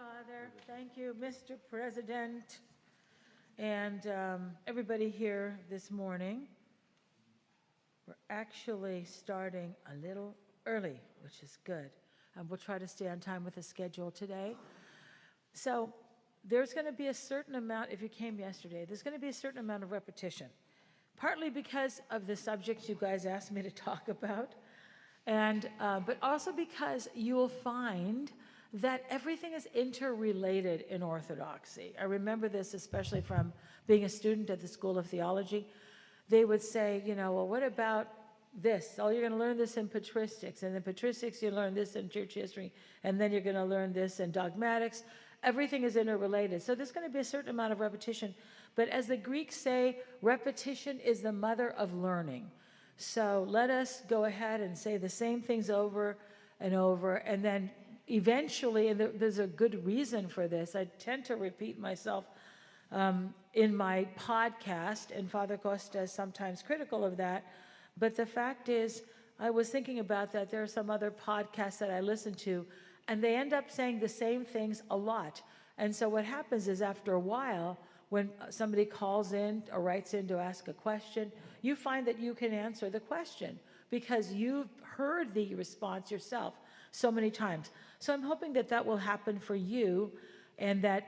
Father. Thank you, Mr. President, and everybody here this morning. We're actually starting a little early, which is good. We'll try to stay on time with the schedule today. So there's going to be a certain amount, if you came yesterday, there's going to be a certain amount of repetition, partly because of the subjects you guys asked me to talk about, and but also because you will find that everything is interrelated in Orthodoxy. I remember this especially from being a student at the School of Theology. They would say, well, what about this? Oh, you're going to learn this in patristics, and in patristics you learn this in church history, and then you're going to learn this in dogmatics. Everything is interrelated. So there's going to be a certain amount of repetition. But as the Greeks say, repetition is the mother of learning. So let us go ahead and say the same things over and over, and then eventually, and there's a good reason for this, I tend to repeat myself in my podcast, and Father Costa is sometimes critical of that, but the fact is, I was thinking about that. There are some other podcasts that I listen to, and they end up saying the same things a lot. And so what happens is after a while, when somebody calls in or writes in to ask a question, you find that you can answer the question because you've heard the response yourself so many times. So I'm hoping that that will happen for you and that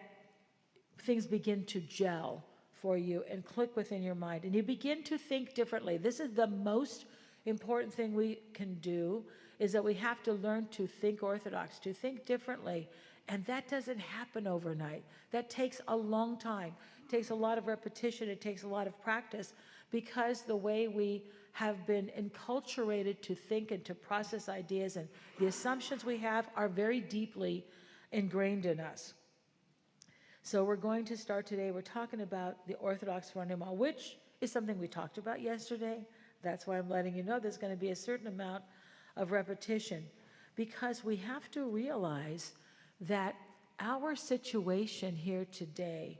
things begin to gel for you and click within your mind. And you begin to think differently. This is the most important thing we can do, is that we have to learn to think Orthodox, to think differently. And that doesn't happen overnight. That takes a long time. It takes a lot of repetition. It takes a lot of practice, because the way we have been enculturated to think and to process ideas and the assumptions we have are very deeply ingrained in us. So we're going to start today. We're talking about the Orthodox Phronema, which is something we talked about yesterday. That's why I'm letting you know there's going to be a certain amount of repetition, because we have to realize that our situation here today,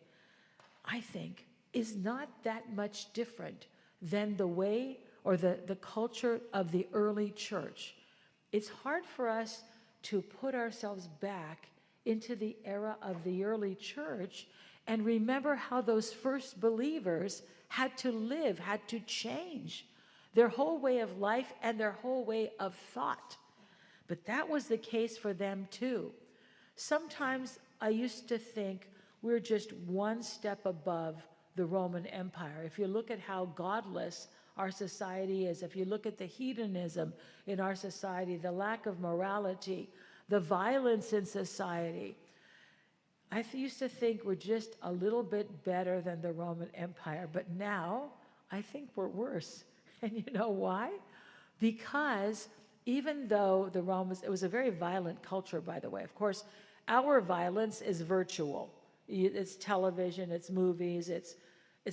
I think, is not that much different than the way or the culture of the early church. It's hard for us to put ourselves back into the era of the early church and remember how those first believers had to live, had to change their whole way of life and their whole way of thought. But that was the case for them too. Sometimes I used to think we're just one step above the Roman Empire. If you look at how godless our society is, if you look at the hedonism in our society, the lack of morality, the violence in society, I used to think we're just a little bit better than the Roman Empire. But now I think we're worse. And you know why? Because even though the Romans, it was a very violent culture, by the way. Of course, our violence is virtual. It's television, it's movies, it's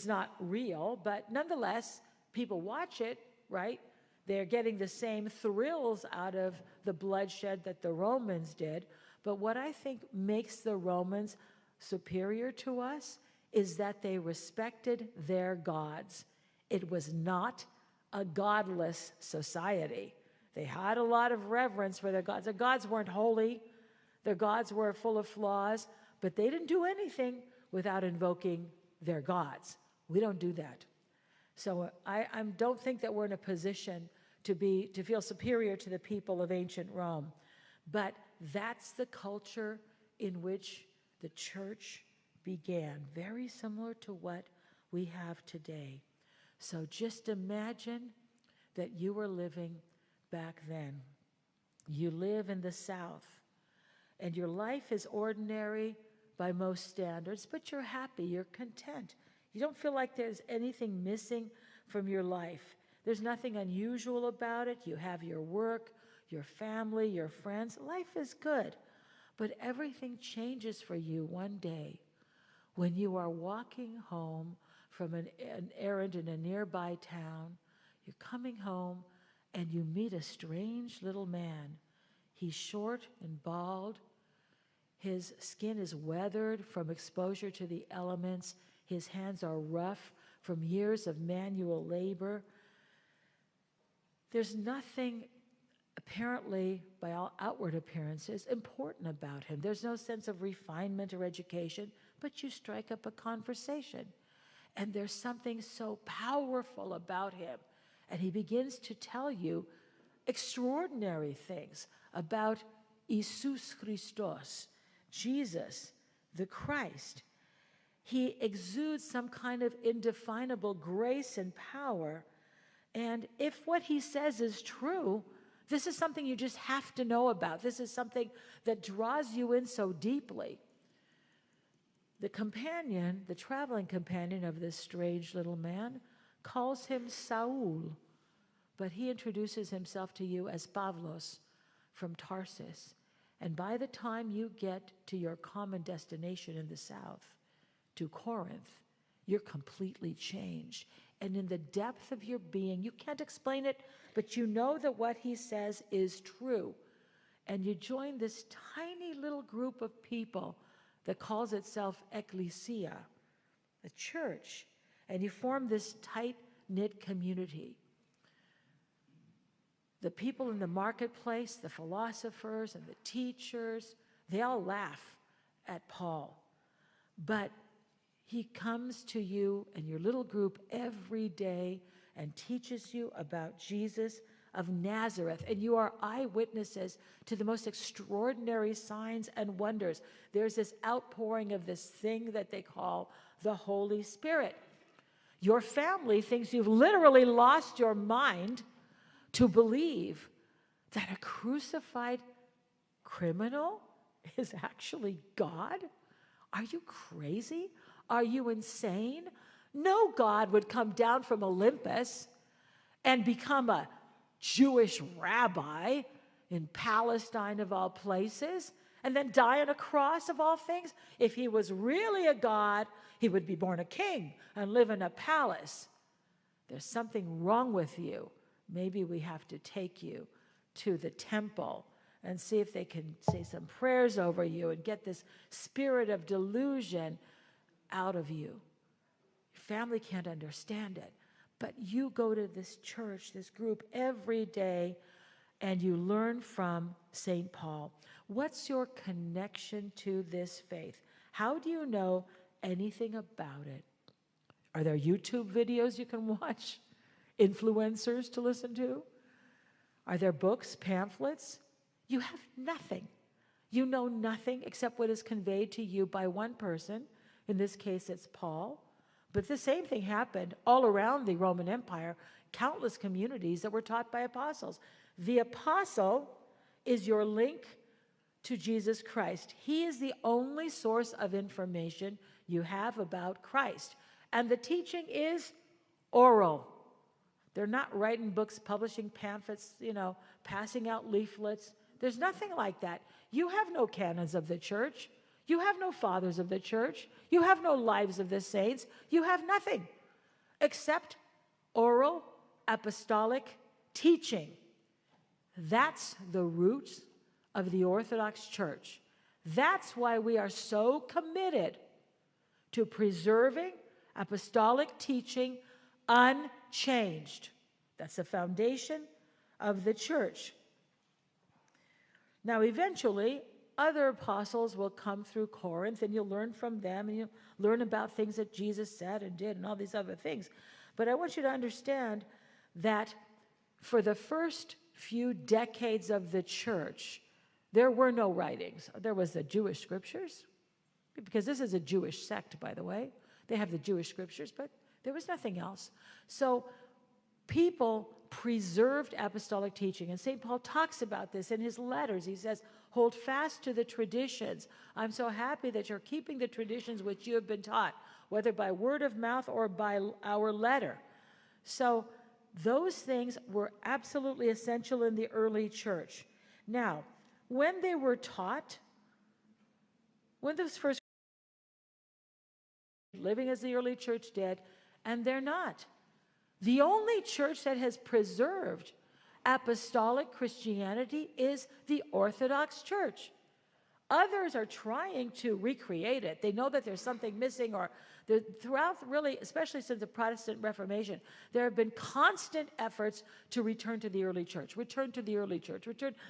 not real, but nonetheless, people watch it, right? They're getting the same thrills out of the bloodshed that the Romans did. But what I think makes the Romans superior to us is that they respected their gods. It was not a godless society. They had a lot of reverence for their gods. Their gods weren't holy. Their gods were full of flaws, but they didn't do anything without invoking their gods. We don't do that. So I don't think that we're in a position to feel superior to the people of ancient Rome. But that's the culture in which the church began, very similar to what we have today. So just imagine that you were living back then. You live in the South, and your life is ordinary by most standards, but you're happy, you're content. You don't feel like there's anything missing from your life. There's nothing unusual about it. You have your work, your family, your friends. Life is good. But everything changes for you one day when you are walking home from an errand in a nearby town. You're coming home and you meet a strange little man. He's short and bald. His skin is weathered from exposure to the elements. His hands are rough from years of manual labor. There's nothing apparently, by all outward appearances, important about him. There's no sense of refinement or education, but you strike up a conversation. And there's something so powerful about him. And he begins to tell you extraordinary things about Jesus Christos, Jesus, the Christ. He exudes some kind of indefinable grace and power. And if what he says is true, this is something you just have to know about. This is something that draws you in so deeply. The companion, the traveling companion of this strange little man, calls him Saul, but he introduces himself to you as Pavlos from Tarsus. And by the time you get to your common destination in the south, to Corinth, you're completely changed. And in the depth of your being, you can't explain it, but you know that what he says is true. And you join this tiny little group of people that calls itself ecclesia, a church, and you form this tight-knit community. The people in the marketplace, the philosophers and the teachers, they all laugh at Paul. But he comes to you and your little group every day and teaches you about Jesus of Nazareth, and you are eyewitnesses to the most extraordinary signs and wonders. There's this outpouring of this thing that they call the Holy Spirit. Your family thinks you've literally lost your mind to believe that a crucified criminal is actually God? Are you crazy? Are you insane? No God would come down from Olympus and become a Jewish rabbi in Palestine of all places, and then die on a cross of all things. If he was really a God, he would be born a king and live in a palace. There's something wrong with you. Maybe we have to take you to the temple and see if they can say some prayers over you and get this spirit of delusion out of you. Your family can't understand it. But you go to this church, this group, every day, and you learn from St. Paul. What's your connection to this faith? How do you know anything about it? Are there YouTube videos you can watch? Influencers to listen to? Are there books, pamphlets? You have nothing. You know nothing except what is conveyed to you by one person. In this case, it's Paul. But the same thing happened all around the Roman Empire, countless communities that were taught by apostles. The apostle is your link to Jesus Christ. He is the only source of information you have about Christ. And the teaching is oral. They're not writing books, publishing pamphlets, passing out leaflets. There's nothing like that. You have no canons of the church. You have no fathers of the church. You have no lives of the saints. You have nothing except oral, apostolic teaching. That's the roots of the Orthodox Church. That's why we are so committed to preserving apostolic teaching unchanged. That's the foundation of the church. Now, eventually, other apostles will come through Corinth, and you'll learn from them, and you'll learn about things that Jesus said and did and all these other things. But I want you to understand that for the first few decades of the church, there were no writings. There was the Jewish scriptures, because this is a Jewish sect, by the way. They have the Jewish scriptures, but there was nothing else. So people preserved apostolic teaching, and St. Paul talks about this in his letters. He says, hold fast to the traditions. I'm so happy that you're keeping the traditions which you have been taught, whether by word of mouth or by our letter. So those things were absolutely essential in the early church. Now, when they were taught, when those first living as the early church did, and they're not. The only church that has preserved apostolic Christianity is the Orthodox Church. Others are trying to recreate it. They know that there's something missing, or throughout, really, especially since the Protestant Reformation, there have been constant efforts to return to the early church,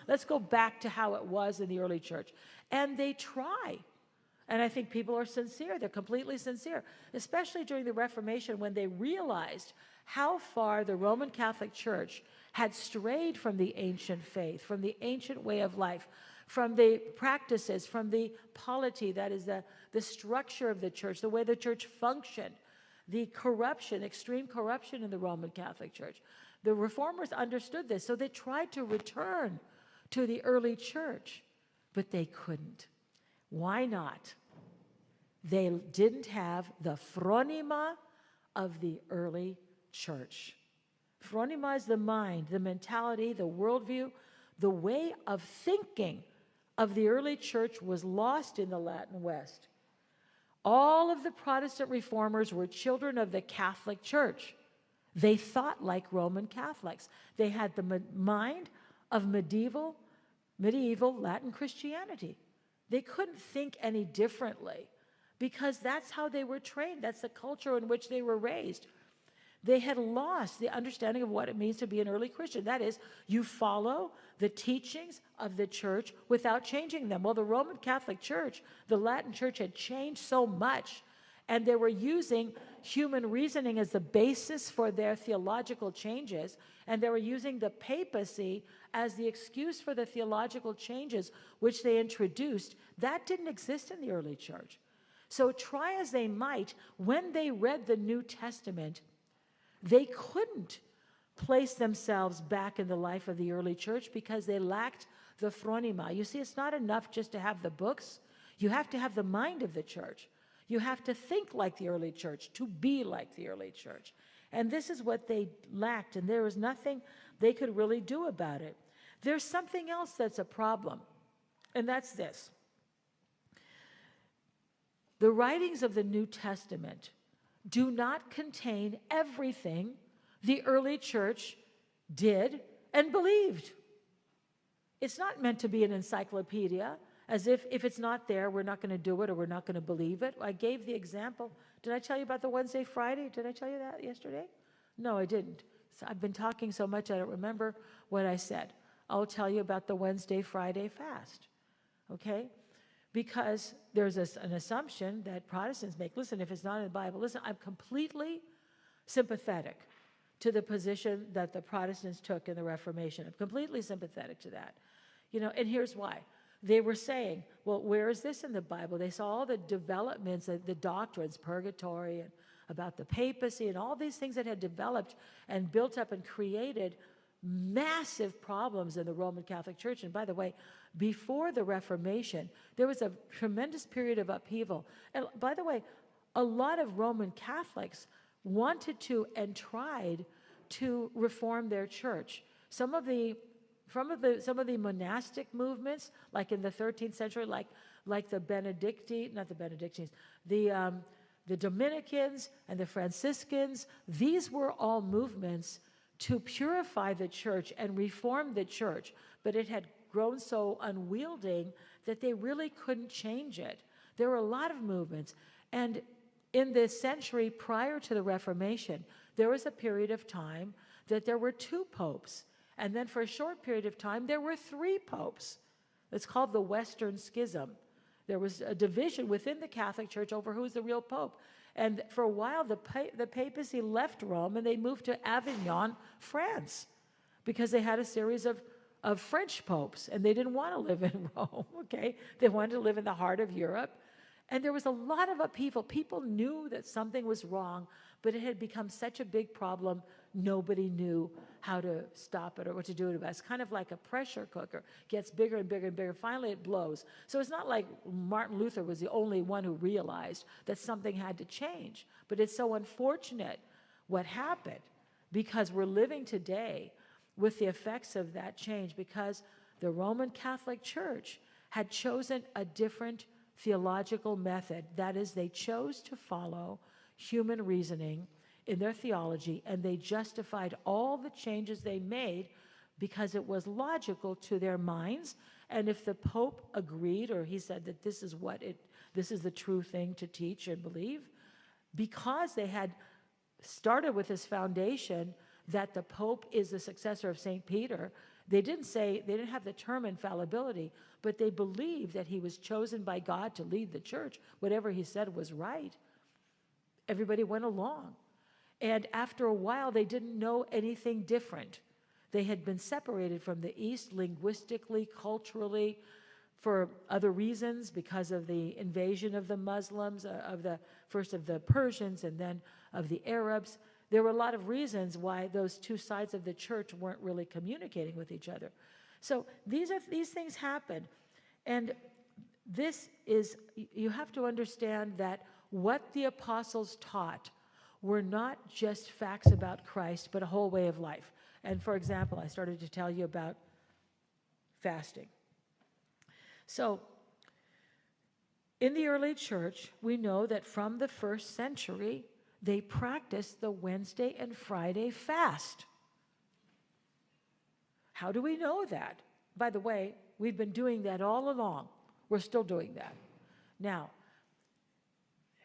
let's go back to how it was in the early church. And they try. And I think people are sincere. They're completely sincere, especially during the Reformation, when they realized how far the Roman Catholic Church had strayed from the ancient faith, from the ancient way of life, from the practices, from the polity, that is the structure of the church, the way the church functioned, the corruption, extreme corruption in the Roman Catholic Church. The Reformers understood this, so they tried to return to the early church, but they couldn't. Why not? They didn't have the Phronema of the early church. Phronema is the mind, the mentality, the worldview, the way of thinking of the early church was lost in the Latin West. All of the Protestant reformers were children of the Catholic Church. They thought like Roman Catholics. They had the mind of medieval Latin Christianity. They couldn't think any differently because that's how they were trained. That's the culture in which they were raised. They had lost the understanding of what it means to be an early Christian. That is, you follow the teachings of the church without changing them. Well, the Roman Catholic Church, the Latin Church, had changed so much, and they were using human reasoning as the basis for their theological changes, and they were using the papacy as the excuse for the theological changes which they introduced. That didn't exist in the early church. So try as they might, when they read the New Testament, they couldn't place themselves back in the life of the early church because they lacked the Phronema. You see, it's not enough just to have the books. You have to have the mind of the church. You have to think like the early church, to be like the early church. And this is what they lacked, and there was nothing they could really do about it. There's something else that's a problem, and that's this. The writings of the New Testament do not contain everything the early church did and believed. It's not meant to be an encyclopedia, as if it's not there, we're not going to do it or we're not going to believe it. I gave the example. Did I tell you about the Wednesday, Friday? Did I tell you that yesterday? No, I didn't. So I've been talking so much I don't remember what I said. I'll tell you about the Wednesday, Friday fast, okay? Because there's an assumption that Protestants make. Listen, if it's not in the Bible, listen, I'm completely sympathetic to the position that the Protestants took in the Reformation. I'm completely sympathetic to that. And here's why. They were saying, well, where is this in the Bible? They saw all the developments, the doctrines, purgatory, and about the papacy, and all these things that had developed and built up and created massive problems in the Roman Catholic Church. And by the way, before the Reformation, there was a tremendous period of upheaval. And by the way, a lot of Roman Catholics wanted to and tried to reform their church. Some of the monastic movements, like in the 13th century, like the Dominicans and the Franciscans, these were all movements to purify the church and reform the church, but it had grown so unwielding that they really couldn't change it. There were a lot of movements, and in the century prior to the Reformation, there was a period of time that there were 2 popes, and then for a short period of time, there were 3 popes. It's called the Western Schism. There was a division within the Catholic Church over who's the real pope. And for a while, the papacy left Rome and they moved to Avignon, France, because they had a series of French popes, and they didn't want to live in Rome, okay? They wanted to live in the heart of Europe. And there was a lot of upheaval. People knew that something was wrong, but it had become such a big problem, nobody knew how to stop it or what to do about it. It's kind of like a pressure cooker. It gets bigger and bigger and bigger. Finally, it blows. So it's not like Martin Luther was the only one who realized that something had to change. But it's so unfortunate what happened, because we're living today with the effects of that change, because the Roman Catholic Church had chosen a different theological method. That is, they chose to follow human reasoning in their theology, and they justified all the changes they made because it was logical to their minds And if the Pope agreed, or he said that this is the true thing to teach and believe, because they had started with this foundation that the Pope is the successor of St. Peter, they didn't have the term infallibility, but they believed that he was chosen by God to lead the church. Whatever he said was right. Everybody went along. And after a while, they didn't know anything different. They had been separated from the East linguistically, culturally, for other reasons, because of the invasion of the Muslims, first of the Persians and then of the Arabs. There were a lot of reasons why those two sides of the church weren't really communicating with each other. So these things happen. And you have to understand that what the apostles taught were not just facts about Christ, but a whole way of life. And for example, I started to tell you about fasting. So, in the early church, we know that from the first century, they practiced the Wednesday and Friday fast. How do we know that? By the way, we've been doing that all along. We're still doing that. Now,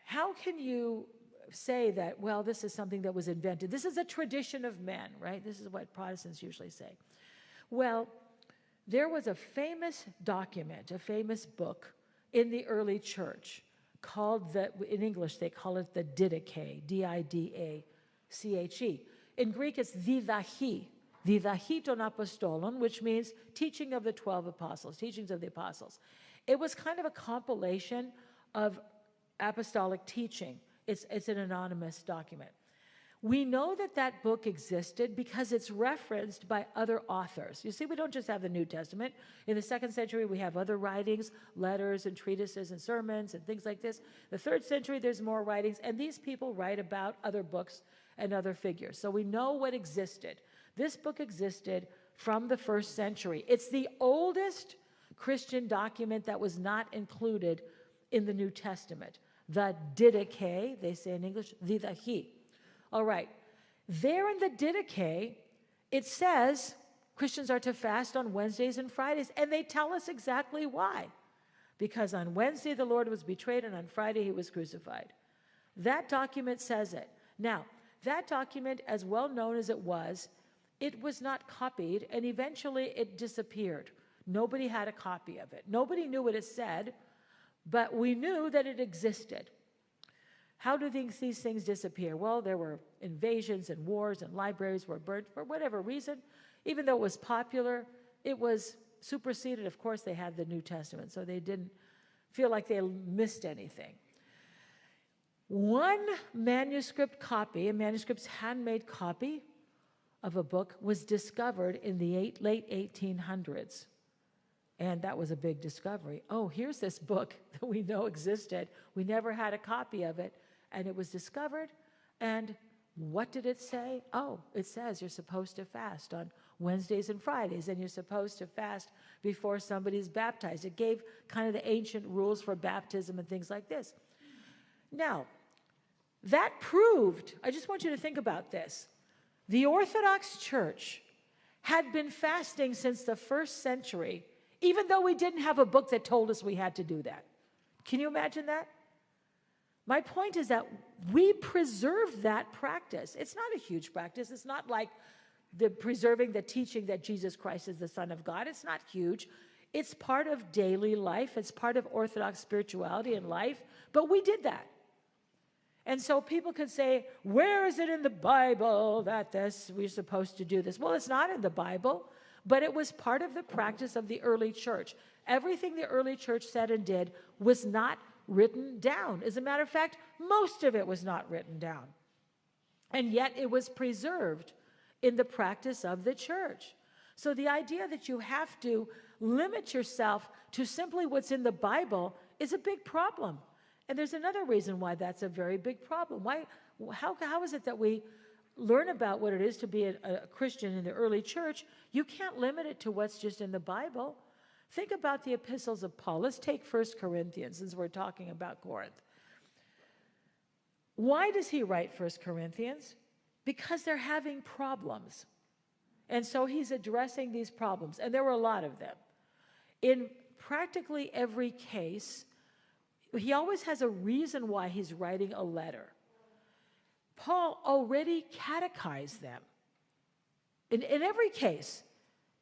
how can you say that, well, this is something that was invented? This is a tradition of men, right? This is what Protestants usually say. Well, there was a famous document, a famous book in the early church called in English they call it the Didache, D-I-D-A-C-H-E. In Greek it's Didache, Didache ton Apostolon, which means teaching of the 12 apostles, teachings of the apostles. It was kind of a compilation of apostolic teaching. It's an anonymous document. We know that book existed because it's referenced by other authors. You see, we don't just have the New Testament. In the 2nd century, we have other writings, letters and treatises and sermons and things like this. The 3rd century, there's more writings, and these people write about other books and other figures. So we know what existed. This book existed from the 1st century. It's the oldest Christian document that was not included in the New Testament. The Didache, they say in English, Didache. All right. There in the Didache, it says Christians are to fast on Wednesdays and Fridays, and they tell us exactly why. Because on Wednesday the Lord was betrayed, and on Friday he was crucified. That document says it. Now, that document, as well known as it was not copied, and eventually it disappeared. Nobody had a copy of it. Nobody knew what it said, but we knew that it existed. How do these things disappear? Well, there were invasions and wars, and libraries were burnt for whatever reason. Even though it was popular, it was superseded. Of course, they had the New Testament, so they didn't feel like they missed anything. One manuscript copy, a manuscript's handmade copy of a book, was discovered in the late 1800s. And that was a big discovery. Oh, here's this book that we know existed. We never had a copy of it. And it was discovered. And what did it say? Oh, it says you're supposed to fast on Wednesdays and Fridays, and you're supposed to fast before somebody's baptized. It gave kind of the ancient rules for baptism and things like this. Now, that proved, I just want you to think about this. The Orthodox Church had been fasting since the 1st century, even though we didn't have a book that told us we had to do that. Can you imagine that? My point is that we preserve that practice. It's not a huge practice. It's not like preserving the teaching that Jesus Christ is the Son of God. It's not huge. It's part of daily life. It's part of Orthodox spirituality and life. But we did that. And so people could say, where is it in the Bible that we're supposed to do this? Well, it's not in the Bible, but it was part of the practice of the early church. Everything the early church said and did was not written down. As a matter of fact, most of it was not written down. And yet it was preserved in the practice of the church. So the idea that you have to limit yourself to simply what's in the Bible is a big problem. And there's another reason why that's a very big problem. How is it that we learn about what it is to be a Christian in the early church? You can't limit it to what's just in the Bible. Think about the epistles of Paul. Let's take 1 Corinthians, since we're talking about Corinth. Why does he write 1 Corinthians? Because they're having problems. And so he's addressing these problems, and there were a lot of them. in practically every case, he always has a reason why he's writing a letter. Paul already catechized them. In every case,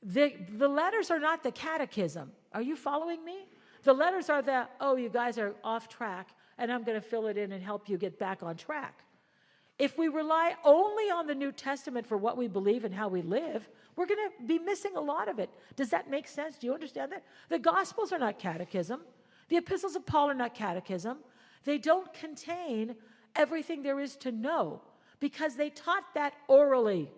the letters are not the catechism. Are you following me? The letters are the, oh, you guys are off track, and I'm going to fill it in and help you get back on track. If we rely only on the New Testament for what we believe and how we live, we're going to be missing a lot of it. Does that make sense? Do you understand that? The Gospels are not catechism. The epistles of Paul are not catechism. They don't contain everything there is to know because they taught that orally.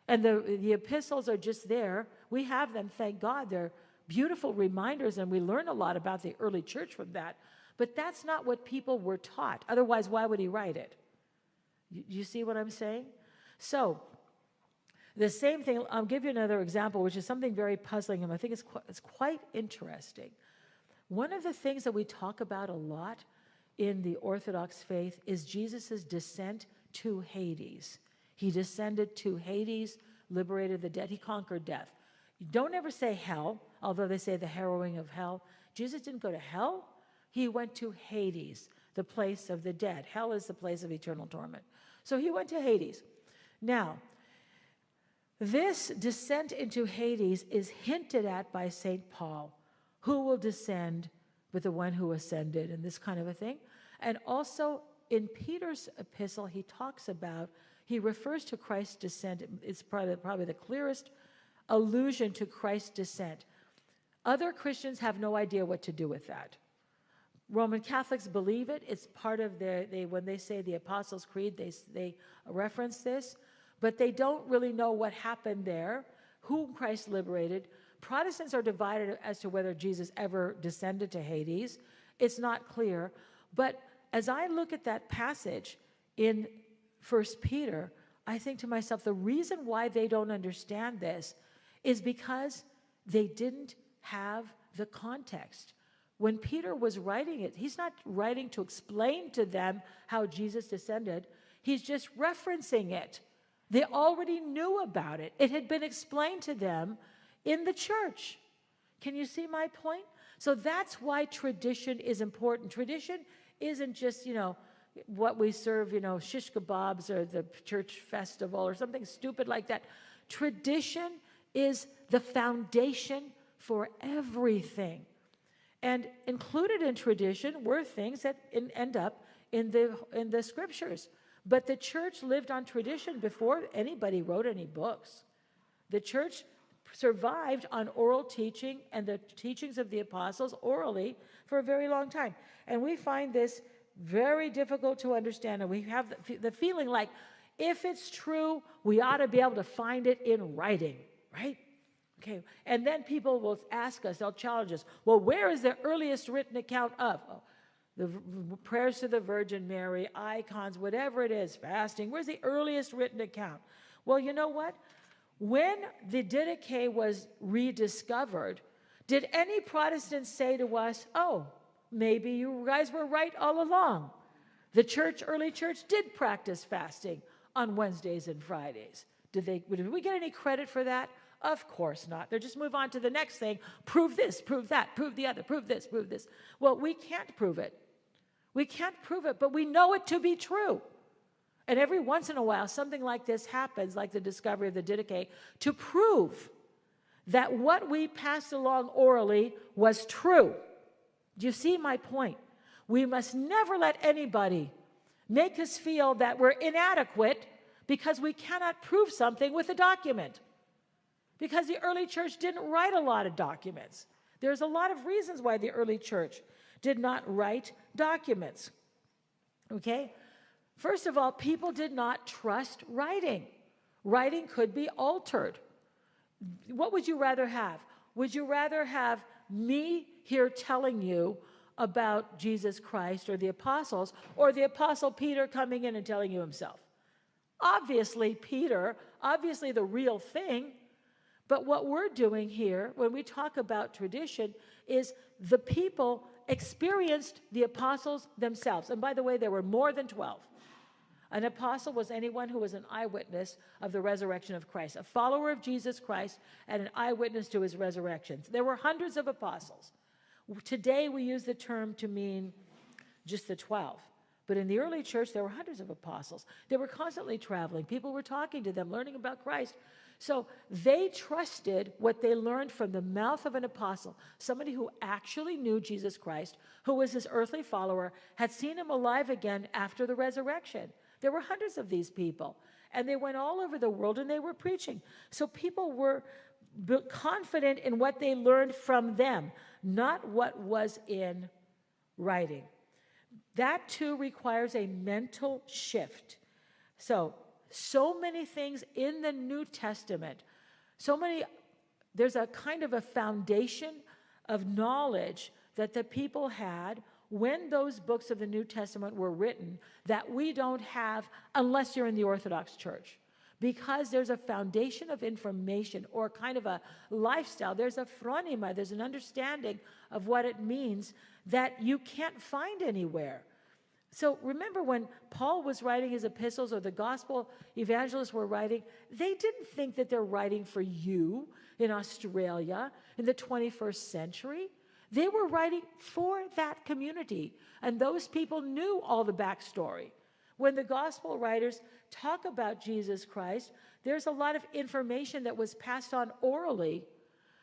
And the epistles are just there. We have them, thank God. They're beautiful reminders, and we learn a lot about the early church from that. But that's not what people were taught. Otherwise, why would he write it? You see what I'm saying? So, the same thing, I'll give you another example, which is something very puzzling, and I think it's quite interesting. One of the things that we talk about a lot in the Orthodox faith is Jesus' descent to Hades. He descended to Hades, liberated the dead. He conquered death. Don't ever say hell, although they say the harrowing of hell. Jesus didn't go to hell. He went to Hades, the place of the dead. Hell is the place of eternal torment. So he went to Hades. Now, this descent into Hades is hinted at by St. Paul, who will descend with the one who ascended, and this kind of a thing. And also in Peter's epistle, he refers to Christ's descent. It's probably the clearest allusion to Christ's descent. Other Christians have no idea what to do with that. Roman Catholics believe it. It's part of when they say the Apostles' Creed, they reference this, but they don't really know what happened there, whom Christ liberated. Protestants are divided as to whether Jesus ever descended to Hades. It's not clear. But as I look at that passage in 1 Peter, I think to myself, the reason why they don't understand this is because they didn't have the context. When Peter was writing it, he's not writing to explain to them how Jesus descended. He's just referencing it. They already knew about it. It had been explained to them in the church. Can you see my point? So that's why tradition is important. Tradition isn't just, what we serve, shish kebabs or the church festival or something stupid like that. Tradition is the foundation for everything. And included in tradition were things that end up in the scriptures. But the church lived on tradition before anybody wrote any books. The church survived on oral teaching and the teachings of the apostles orally for a very long time. And we find this very difficult to understand. And we have the feeling like if it's true, we ought to be able to find it in writing, right? Okay, and then people will ask us, they'll challenge us, well, where is the earliest written account of? Oh, the prayers to the Virgin Mary, icons, whatever it is, fasting, where's the earliest written account? Well, you know what? When the Didache was rediscovered, did any Protestants say to us, oh, maybe you guys were right all along. The early church did practice fasting on Wednesdays and Fridays. Did we get any credit for that? Of course not. They'll just move on to the next thing. Prove this, prove that, prove the other, prove this, prove this. Well, we can't prove it. We can't prove it, but we know it to be true. And every once in a while, something like this happens, like the discovery of the Didache, to prove that what we passed along orally was true. Do you see my point? We must never let anybody make us feel that we're inadequate because we cannot prove something with a document. Because the early church didn't write a lot of documents. There's a lot of reasons why the early church did not write documents. Okay? First of all, people did not trust writing. Writing could be altered. What would you rather have? Would you rather have me here telling you about Jesus Christ or the apostles, or the apostle Peter coming in and telling you himself? Obviously, Peter, obviously the real thing. But what we're doing here, when we talk about tradition, is the people experienced the apostles themselves. And by the way, there were more than 12. An apostle was anyone who was an eyewitness of the resurrection of Christ, a follower of Jesus Christ and an eyewitness to his resurrection. There were hundreds of apostles. Today we use the term to mean just the 12. But in the early church, there were hundreds of apostles. They were constantly traveling. People were talking to them, learning about Christ. So they trusted what they learned from the mouth of an apostle, somebody who actually knew Jesus Christ, who was his earthly follower, had seen him alive again after the resurrection. There were hundreds of these people, and they went all over the world, and they were preaching. So people were confident in what they learned from them, not what was in writing. That too requires a mental shift. So many things in the New Testament, there's a kind of a foundation of knowledge that the people had when those books of the New Testament were written that we don't have unless you're in the Orthodox Church. Because there's a foundation of information or kind of a lifestyle. There's a Phronema, there's an understanding of what it means that you can't find anywhere. So remember when Paul was writing his epistles or the gospel evangelists were writing, they didn't think that they're writing for you in Australia in the 21st century. They were writing for that community, and those people knew all the backstory. When the gospel writers talk about Jesus Christ, there's a lot of information that was passed on orally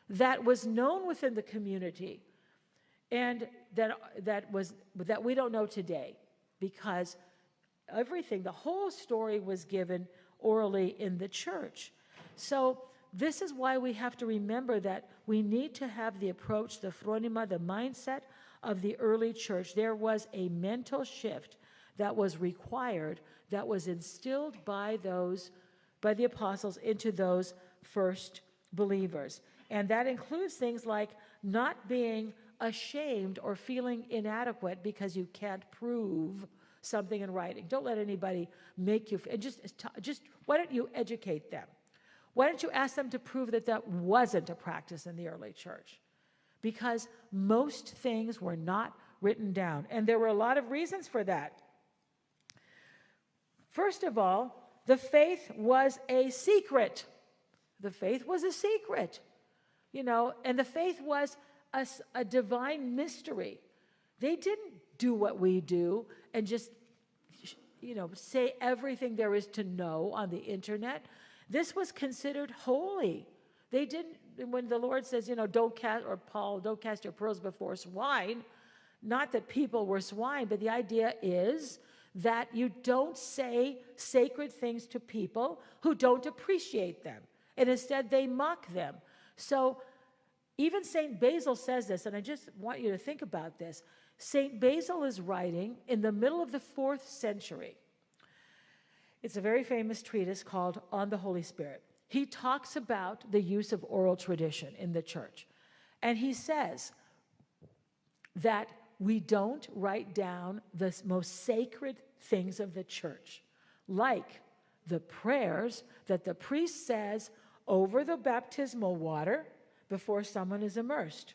that was known within the community and that we don't know today, because everything, the whole story was given orally in the church. So this is why we have to remember that we need to have the approach, the Phronema, the mindset of the early church. There was a mental shift that was required, that was instilled by the apostles into those first believers. And that includes things like not being ashamed or feeling inadequate because you can't prove something in writing. Don't let anybody make you, and just why don't you educate them? Why don't you ask them to prove that wasn't a practice in the early church? Because most things were not written down, and there were a lot of reasons for that. First of all, the faith was a secret. The faith was a secret, and the faith was a divine mystery. They didn't do what we do and just, say everything there is to know on the internet. This was considered holy. They didn't, when the Lord says, don't cast your pearls before swine, not that people were swine, but the idea is that you don't say sacred things to people who don't appreciate them, and instead they mock them. So even St. Basil says this, and I just want you to think about this. St. Basil is writing in the middle of the 4th century. It's a very famous treatise called On the Holy Spirit. He talks about the use of oral tradition in the church. And he says that we don't write down the most sacred things of the church, like the prayers that the priest says over the baptismal water before someone is immersed,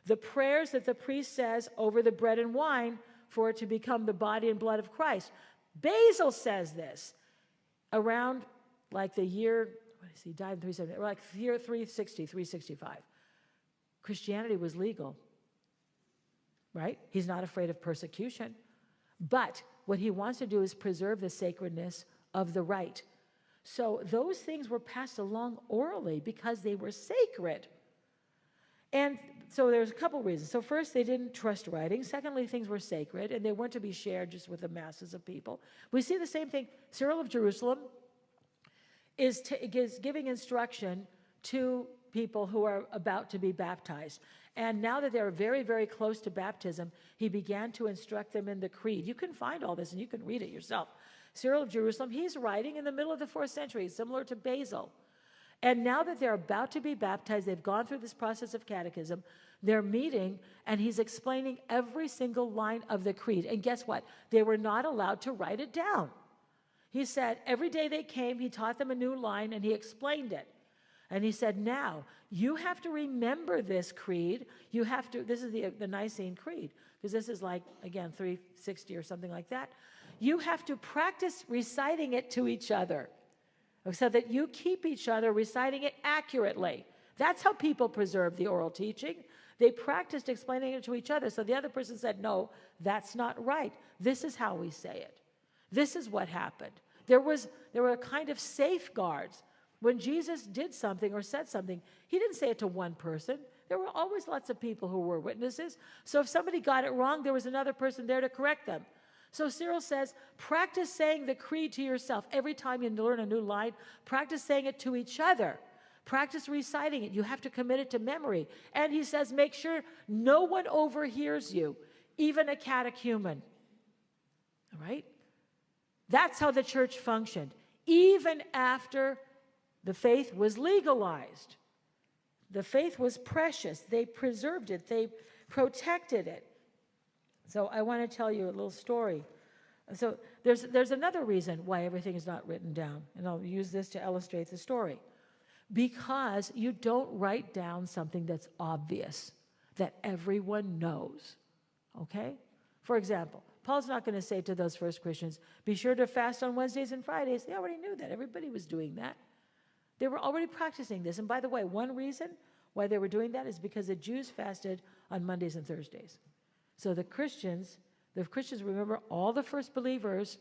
the prayers that the priest says over the bread and wine for it to become the body and blood of Christ. Basil says this around like the year, he died in 370, like year 360, 365. Christianity was legal, right? He's not afraid of persecution. But what he wants to do is preserve the sacredness of the rite. So those things were passed along orally because they were sacred. And so there's a couple reasons. So first, they didn't trust writing. Secondly, things were sacred, and they weren't to be shared just with the masses of people. We see the same thing. Cyril of Jerusalem is giving instruction to people who are about to be baptized. And now that they're very, very close to baptism, he began to instruct them in the creed. You can find all this, and you can read it yourself. Cyril of Jerusalem, he's writing in the middle of the 4th century, similar to Basil. And now that they're about to be baptized, they've gone through this process of catechism, they're meeting, and he's explaining every single line of the creed. And guess what? They were not allowed to write it down. He said every day they came, he taught them a new line, and he explained it. And he said, now, you have to remember this creed. You have to, this is the Nicene Creed, because this is like, again, 360 or something like that. you have to practice reciting it to each other so that you keep each other reciting it accurately. That's how people preserve the oral teaching. They practiced explaining it to each other. So the other person said, no, that's not right. This is how we say it. This is what happened. There were kind of safeguards. When Jesus did something or said something, he didn't say it to one person. There were always lots of people who were witnesses. So if somebody got it wrong, there was another person there to correct them. So Cyril says, practice saying the creed to yourself. Every time you learn a new line, practice saying it to each other. Practice reciting it. You have to commit it to memory. And he says, make sure no one overhears you, even a catechumen. All right? That's how the church functioned. Even after the faith was legalized. The faith was precious. They preserved it. They protected it. So I want to tell you a little story. So there's another reason why everything is not written down. And I'll use this to illustrate the story. Because you don't write down something that's obvious, that everyone knows. Okay? For example, Paul's not going to say to those first Christians, be sure to fast on Wednesdays and Fridays. They already knew that. Everybody was doing that. They were already practicing this. And by the way, one reason why they were doing that is because the Jews fasted on Mondays and Thursdays. So the Christians, remember, all the first believers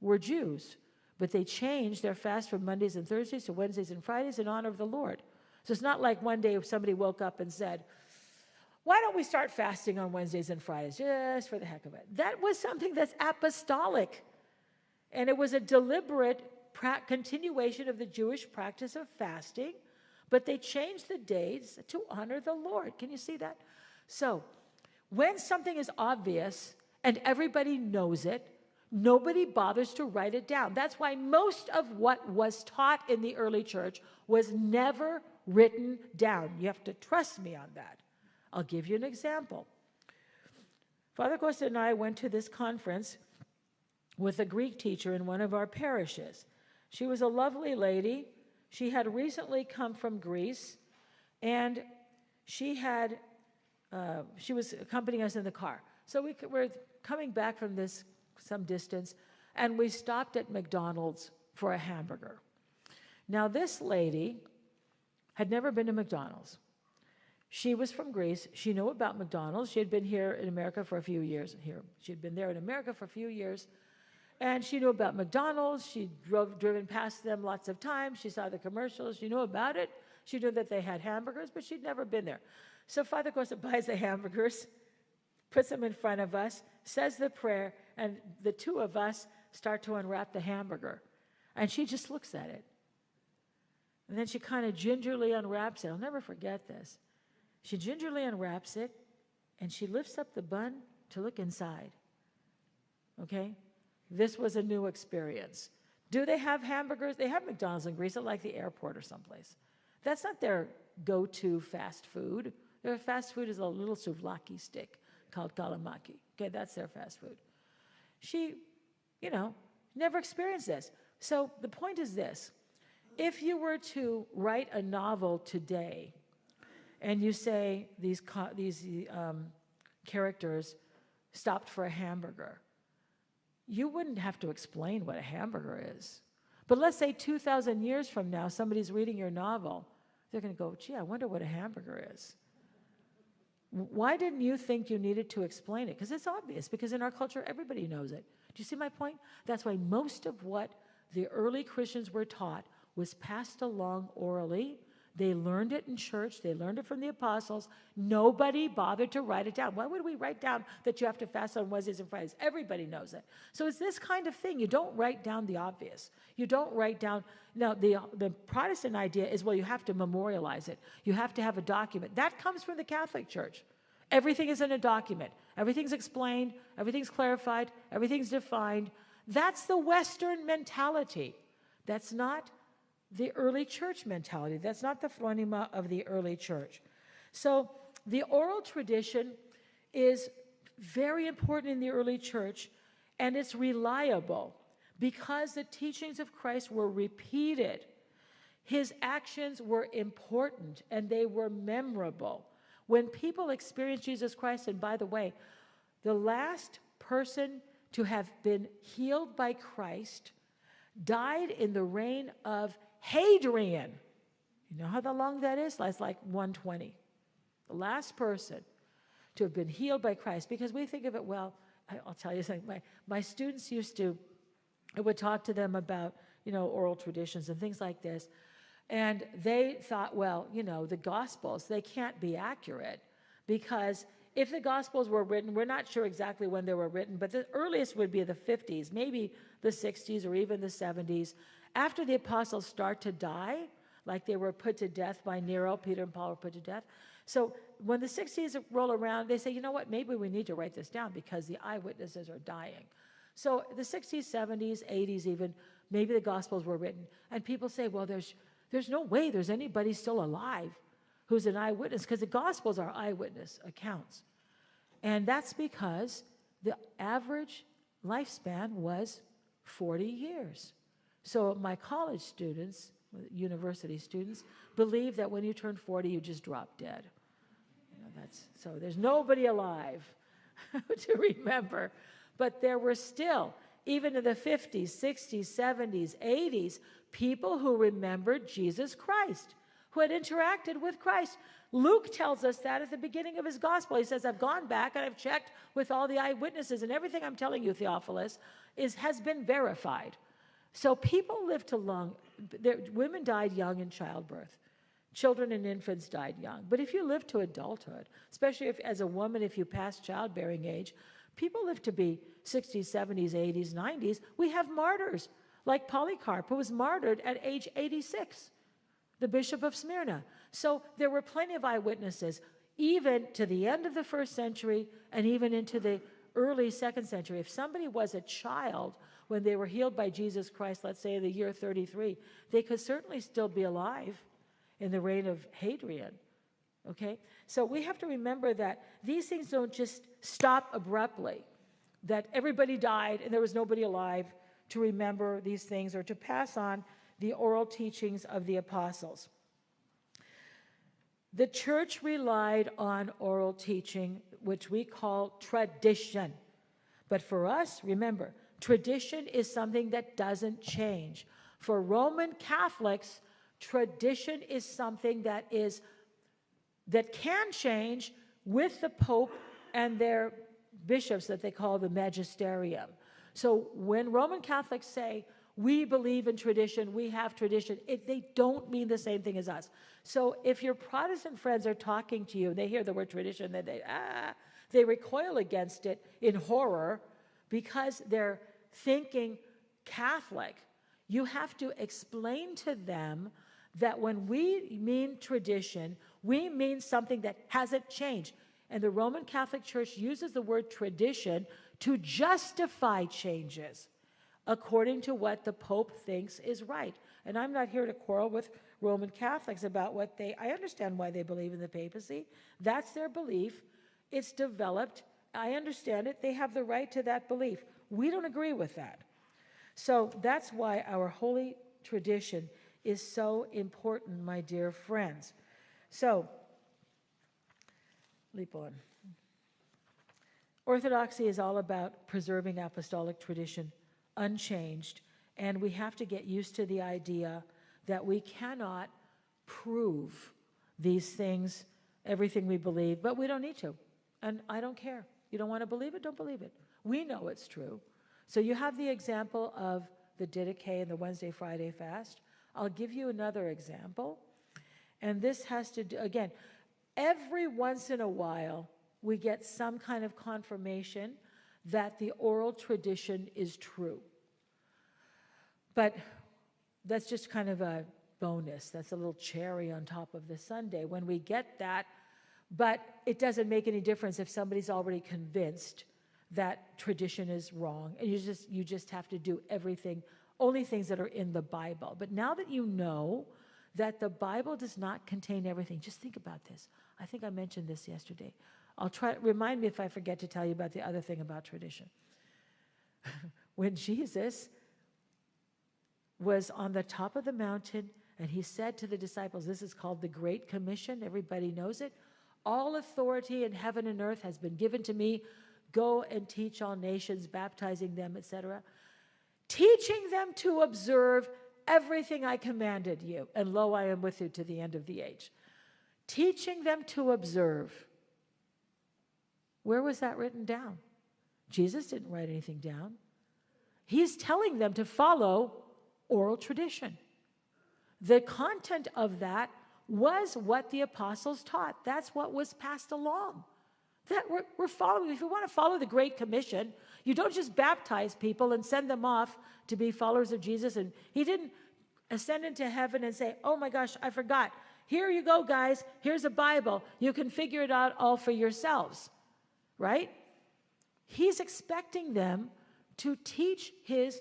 were Jews, but they changed their fast from Mondays and Thursdays to Wednesdays and Fridays in honor of the Lord. So it's not like one day somebody woke up and said, why don't we start fasting on Wednesdays and Fridays, just for the heck of it? That was something that's apostolic. And it was a deliberate continuation of the Jewish practice of fasting, but they changed the days to honor the Lord. Can you see that? So when something is obvious and everybody knows it, nobody bothers to write it down. That's why most of what was taught in the early church was never written down. You have to trust me on that. I'll give you an example. Father Costa and I went to this conference with a Greek teacher in one of our parishes. She was a lovely lady. She had recently come from Greece, and she was accompanying us in the car. So we're coming back from some distance, and we stopped at McDonald's for a hamburger. Now, this lady had never been to McDonald's. She was from Greece. She knew about McDonald's. She had been here in America for a few years. She had been there in America for a few years. And she knew about McDonald's. She'd driven past them lots of times. She saw the commercials. She knew about it. She knew that they had hamburgers, but she'd never been there. So Father Costa buys the hamburgers, puts them in front of us, says the prayer, and the two of us start to unwrap the hamburger. And she just looks at it. And then she kind of gingerly unwraps it. I'll never forget this. She gingerly unwraps it, and she lifts up the bun to look inside. Okay? This was a new experience. Do they have hamburgers? They have McDonald's in Greece, like the airport or someplace. That's not their go-to fast food. Their fast food is a little souvlaki stick called kalamaki. Okay, that's their fast food. She, never experienced this. So the point is this. If you were to write a novel today, and you say these characters stopped for a hamburger, you wouldn't have to explain what a hamburger is. But let's say 2,000 years from now, somebody's reading your novel. They're going to go, gee, I wonder what a hamburger is. Why didn't you think you needed to explain it? Because it's obvious, because in our culture, everybody knows it. Do you see my point? That's why most of what the early Christians were taught was passed along orally. They learned it in church. They learned it from the apostles. Nobody bothered to write it down. Why would we write down that you have to fast on Wednesdays and Fridays? Everybody knows it. So it's this kind of thing. You don't write down the obvious. You don't write down. Now, the Protestant idea is, well, you have to memorialize it. You have to have a document. That comes from the Catholic Church. Everything is in a document. Everything's explained. Everything's clarified. Everything's defined. That's the Western mentality. That's not the early church mentality. That's not the Phronema of the early church. So the oral tradition is very important in the early church, and it's reliable because the teachings of Christ were repeated. His actions were important, and they were memorable. When people experience Jesus Christ, and by the way, the last person to have been healed by Christ died in the reign of Hadrian. You know how long that is? That's like 120. The last person to have been healed by Christ. Because we think of it, well, I'll tell you something. My students I would talk to them about, oral traditions and things like this. And they thought, well, the Gospels, they can't be accurate because if the Gospels were written, we're not sure exactly when they were written, but the earliest would be the 50s, maybe the 60s or even the 70s. After the apostles start to die, like they were put to death by Nero, Peter and Paul were put to death. So when the 60s roll around, they say, you know what, maybe we need to write this down because the eyewitnesses are dying. So the 60s, 70s, 80s even, maybe the Gospels were written. And people say, well, there's no way there's anybody still alive who's an eyewitness because the Gospels are eyewitness accounts. And that's because the average lifespan was 40 years. So my college students, university students, believe that when you turn 40, you just drop dead. So there's nobody alive to remember. But there were still, even in the 50s, 60s, 70s, 80s, people who remembered Jesus Christ, who had interacted with Christ. Luke tells us that at the beginning of his gospel. He says, I've gone back and I've checked with all the eyewitnesses, and everything I'm telling you, Theophilus, has been verified. So people lived to long. Women died young in childbirth. Children and infants died young. But if you live to adulthood, especially as a woman, if you pass childbearing age, people live to be 60s, 70s, 80s, 90s. We have martyrs, like Polycarp, who was martyred at age 86, the bishop of Smyrna. So there were plenty of eyewitnesses, even to the end of the first century and even into the early second century. If somebody was a child when they were healed by Jesus Christ, let's say the year 33, they could certainly still be alive in the reign of Hadrian, okay? So we have to remember that these things don't just stop abruptly, that everybody died and there was nobody alive to remember these things or to pass on the oral teachings of the apostles. The church relied on oral teaching, which we call tradition. But for us, remember, tradition is something that doesn't change. For Roman Catholics, tradition is something that can change with the Pope and their bishops that they call the magisterium. So when Roman Catholics say, we believe in tradition, we have tradition, they don't mean the same thing as us. So if your Protestant friends are talking to you and they hear the word tradition, then they recoil against it in horror because they're thinking Catholic. You have to explain to them that when we mean tradition, we mean something that hasn't changed. And the Roman Catholic Church uses the word tradition to justify changes according to what the Pope thinks is right. And I'm not here to quarrel with Roman Catholics about I understand why they believe in the papacy. That's their belief. It's developed. I understand it. They have the right to that belief. We don't agree with that. So that's why our holy tradition is so important, my dear friends. So, leap on. Orthodoxy is all about preserving apostolic tradition unchanged, and we have to get used to the idea that we cannot prove these things, everything we believe, but we don't need to. And I don't care. You don't want to believe it? Don't believe it. We know it's true. So you have the example of the Didache and the Wednesday, Friday fast. I'll give you another example. And this has to do, again, every once in a while, we get some kind of confirmation that the oral tradition is true. But that's just kind of a bonus. That's a little cherry on top of the sundae when we get that. But it doesn't make any difference if somebody's already convinced that tradition is wrong. And you just have to do everything, only things that are in the Bible. But now that you know that the Bible does not contain everything, just think about this. I think I mentioned this yesterday. Remind me if I forget to tell you about the other thing about tradition. When Jesus was on the top of the mountain and he said to the disciples, this is called the Great Commission, everybody knows it. All authority in heaven and earth has been given to me. go and teach all nations, baptizing them, etc. Teaching them to observe everything I commanded you, and lo, I am with you to the end of the age. Teaching them to observe. Where was that written down? Jesus didn't write anything down. He's telling them to follow oral tradition. The content of that was what the apostles taught. That's what was passed along. That we're following. If you want to follow the Great Commission, you don't just baptize people and send them off to be followers of Jesus. And he didn't ascend into heaven and say, oh my gosh, I forgot. Here you go, guys. Here's a Bible. You can figure it out all for yourselves. Right? He's expecting them to teach his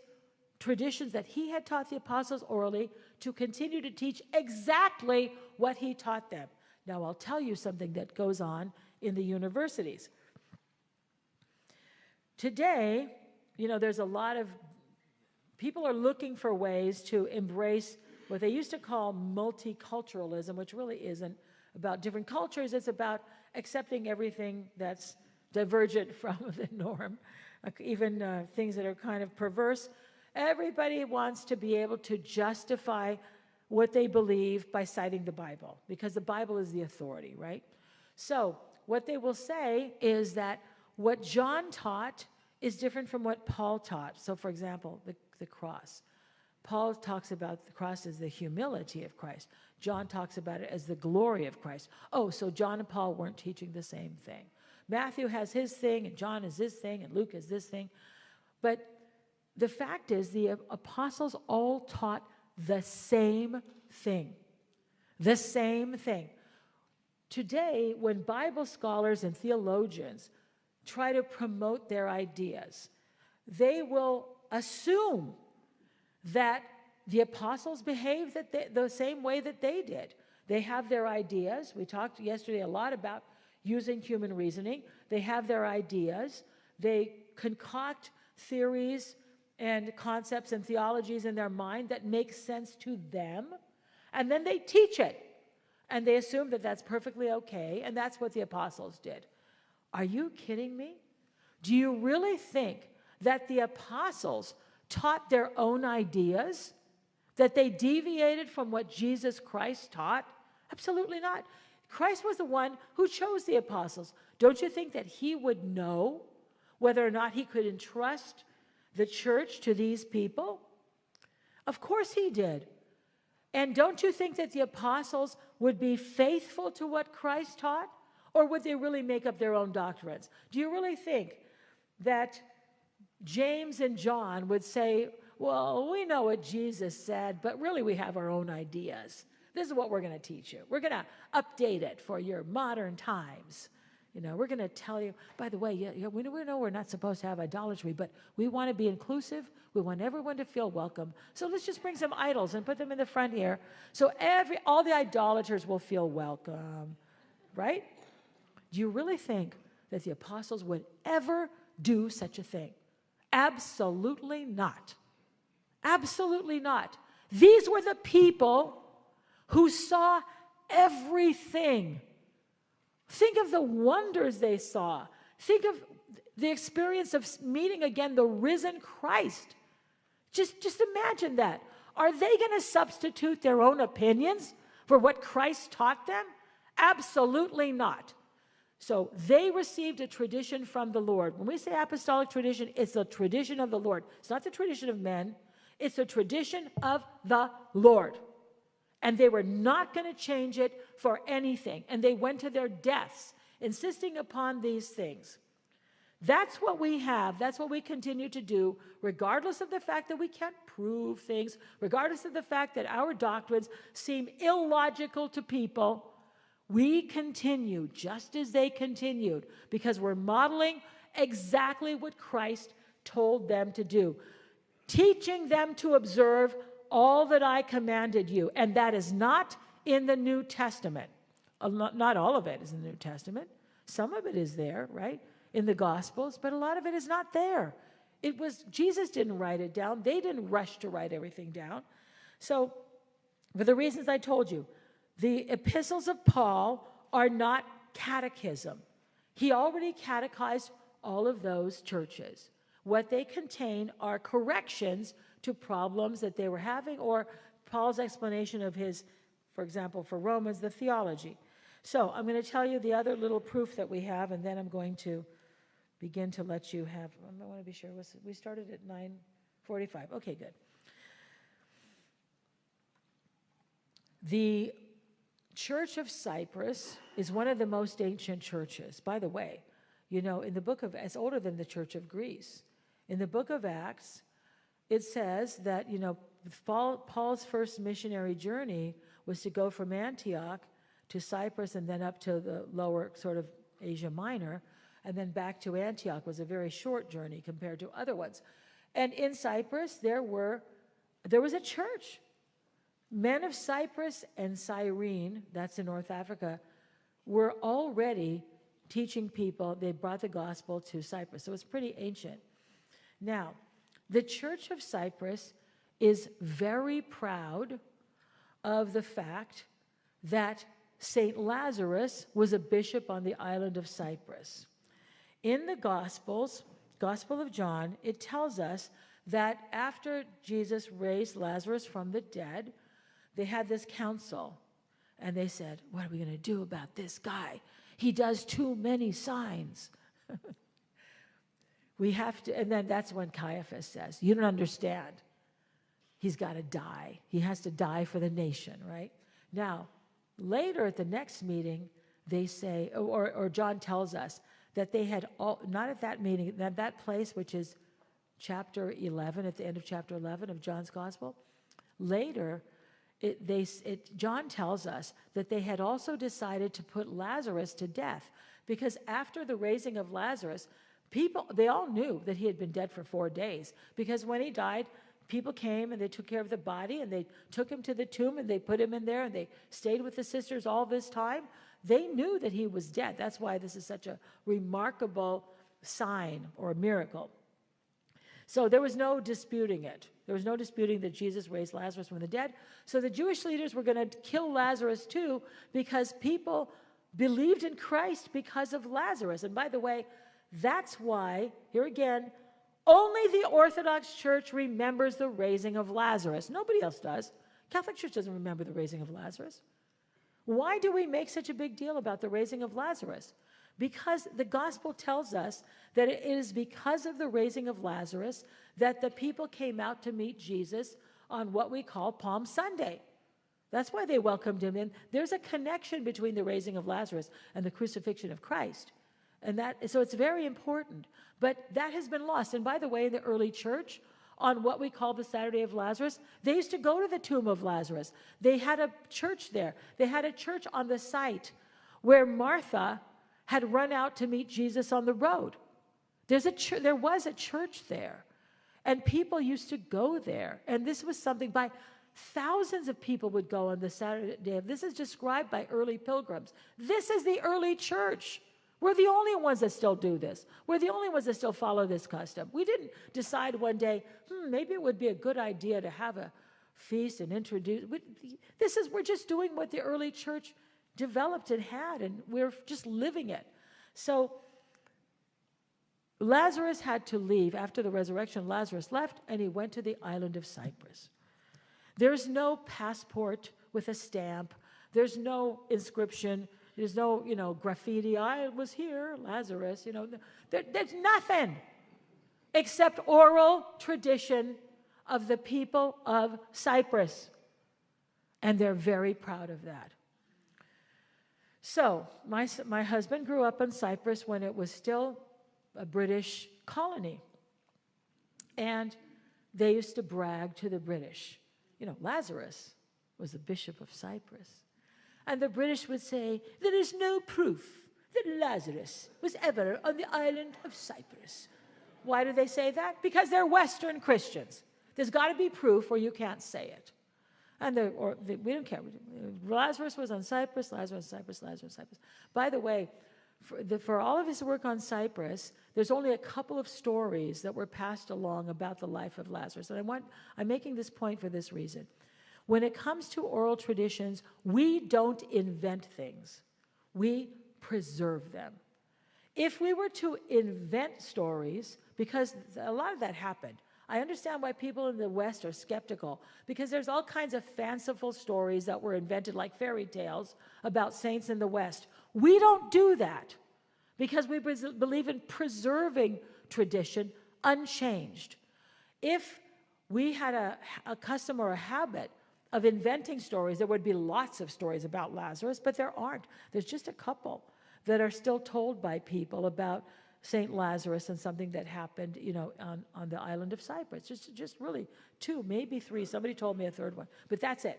traditions that he had taught the apostles orally, to continue to teach exactly what he taught them. Now, I'll tell you something that goes on in the universities. Today, there's a lot of people are looking for ways to embrace what they used to call multiculturalism, which really isn't about different cultures. It's about accepting everything that's divergent from the norm, even things that are kind of perverse. Everybody wants to be able to justify what they believe by citing the Bible, because the Bible is the authority, right? So what they will say is that what John taught is different from what Paul taught. So, for example, the cross. Paul talks about the cross as the humility of Christ. John talks about it as the glory of Christ. Oh, so John and Paul weren't teaching the same thing. Matthew has his thing, and John has his thing, and Luke has this thing. But the fact is, the apostles all taught the same thing. The same thing. Today, when Bible scholars and theologians try to promote their ideas, they will assume that the apostles behaved the same way that they did. They have their ideas. We talked yesterday a lot about using human reasoning. They have their ideas. They concoct theories and concepts and theologies in their mind that make sense to them, and then they teach it. And they assume that that's perfectly okay, and that's what the apostles did. Are you kidding me? Do you really think that the apostles taught their own ideas? That they deviated from what Jesus Christ taught? Absolutely not. Christ was the one who chose the apostles. Don't you think that he would know whether or not he could entrust the church to these people? Of course he did. And don't you think that the apostles would be faithful to what Christ taught? Or would they really make up their own doctrines? Do you really think that James and John would say, well, we know what Jesus said, but really we have our own ideas. This is what we're going to teach you. We're going to update it for your modern times. We're going to tell you, by the way, we know we're not supposed to have idolatry, but we want to be inclusive. We want everyone to feel welcome. So let's just bring some idols and put them in the front here. So all the idolaters will feel welcome, right? Do you really think that the apostles would ever do such a thing? Absolutely not. Absolutely not. These were the people who saw everything. Think of the wonders they saw. Think of the experience of meeting again the risen Christ. Just imagine that. Are they going to substitute their own opinions for what Christ taught them? Absolutely not. So they received a tradition from the Lord. When we say apostolic tradition, it's the tradition of the Lord. It's not the tradition of men. It's the tradition of the Lord. And they were not going to change it for anything. And they went to their deaths, insisting upon these things. That's what we have. That's what we continue to do, regardless of the fact that we can't prove things, regardless of the fact that our doctrines seem illogical to people. We continue just as they continued, because we're modeling exactly what Christ told them to do, teaching them to observe all that I commanded you. And that is not in the New Testament. Not all of it is in the New Testament. Some of it is there, right, in the Gospels, but a lot of it is not there. Jesus didn't write it down. They didn't rush to write everything down. So, for the reasons I told you, the epistles of Paul are not catechism. He already catechized all of those churches. What they contain are corrections to problems that they were having, or Paul's explanation of his, for example, for Romans, the theology. So I'm going to tell you the other little proof that we have, and then I'm going to begin to let you have, I want to be sure, we started at 9:45. Okay, good. The Church of Cyprus is one of the most ancient churches. By the way, you know, in the book of, it's older than the Church of Greece. In the book of Acts, it says that, you know, Paul's first missionary journey was to go from Antioch to Cyprus and then up to the lower sort of Asia Minor, and then back to Antioch was a very short journey compared to other ones. And in Cyprus, there was a church. Men of Cyprus and Cyrene, that's in North Africa, were already teaching people. They brought the gospel to Cyprus. So it's pretty ancient. Now, the Church of Cyprus is very proud of the fact that St. Lazarus was a bishop on the island of Cyprus. In the Gospels, Gospel of John, it tells us that after Jesus raised Lazarus from the dead, they had this council, and they said, what are we going to do about this guy? He does too many signs. We have to, and then that's when Caiaphas says, you don't understand. He's got to die. He has to die for the nation, right? Now, later at the next meeting, they say, or John tells us, that they had all, not at that meeting, at that place, which is chapter 11, at the end of chapter 11 of John's Gospel, later, John tells us that they had also decided to put Lazarus to death, because after the raising of Lazarus, they all knew that he had been dead for 4 days, because when he died, people came and they took care of the body, and they took him to the tomb, and they put him in there, and they stayed with the sisters all this time. They knew that he was dead. That's why this is such a remarkable sign or miracle. So there was no disputing it. There was no disputing that Jesus raised Lazarus from the dead. So the Jewish leaders were going to kill Lazarus too, because people believed in Christ because of Lazarus. And by the way, that's why, here again, only the Orthodox Church remembers the raising of Lazarus. Nobody else does. Catholic Church doesn't remember the raising of Lazarus. Why do we make such a big deal about the raising of Lazarus? Because the gospel tells us that it is because of the raising of Lazarus that the people came out to meet Jesus on what we call Palm Sunday. That's why they welcomed him in. There's a connection between the raising of Lazarus and the crucifixion of Christ. And so it's very important. But that has been lost. And by the way, in the early church, on what we call the Saturday of Lazarus, they used to go to the tomb of Lazarus. They had a church there. They had a church on the site where Martha had run out to meet Jesus on the road. There was a church there, and people used to go there. And this was something by thousands of people would go on the Saturday. This is described by early pilgrims. This is the early church. We're the only ones that still do this. We're the only ones that still follow this custom. We didn't decide one day, maybe it would be a good idea to have a feast and introduce. We're just doing what the early church developed and had, and we're just living it. So Lazarus had to leave. After the resurrection, Lazarus left, and he went to the island of Cyprus. There's no passport with a stamp. There's no inscription. There's no, graffiti. I was here, Lazarus. There's nothing except oral tradition of the people of Cyprus. And they're very proud of that. So my husband grew up in Cyprus when it was still a British colony. And they used to brag to the British. Lazarus was the Bishop of Cyprus. And the British would say, there is no proof that Lazarus was ever on the island of Cyprus. Why do they say that? Because they're Western Christians. There's got to be proof or you can't say it. And we don't care. Lazarus was on Cyprus, Lazarus on Cyprus, Lazarus on Cyprus. By the way, for all of his work on Cyprus, there's only a couple of stories that were passed along about the life of Lazarus. And I'm making this point for this reason. When it comes to oral traditions, we don't invent things. We preserve them. If we were to invent stories, because a lot of that happened, I understand why people in the West are skeptical, because there's all kinds of fanciful stories that were invented, like fairy tales, about saints in the West. We don't do that, because we believe in preserving tradition unchanged. If we had a custom or a habit of inventing stories, there would be lots of stories about Lazarus, but there aren't. There's just a couple that are still told by people about St. Lazarus and something that happened, on the island of Cyprus. Just really 2, maybe 3. Somebody told me a third one, but that's it.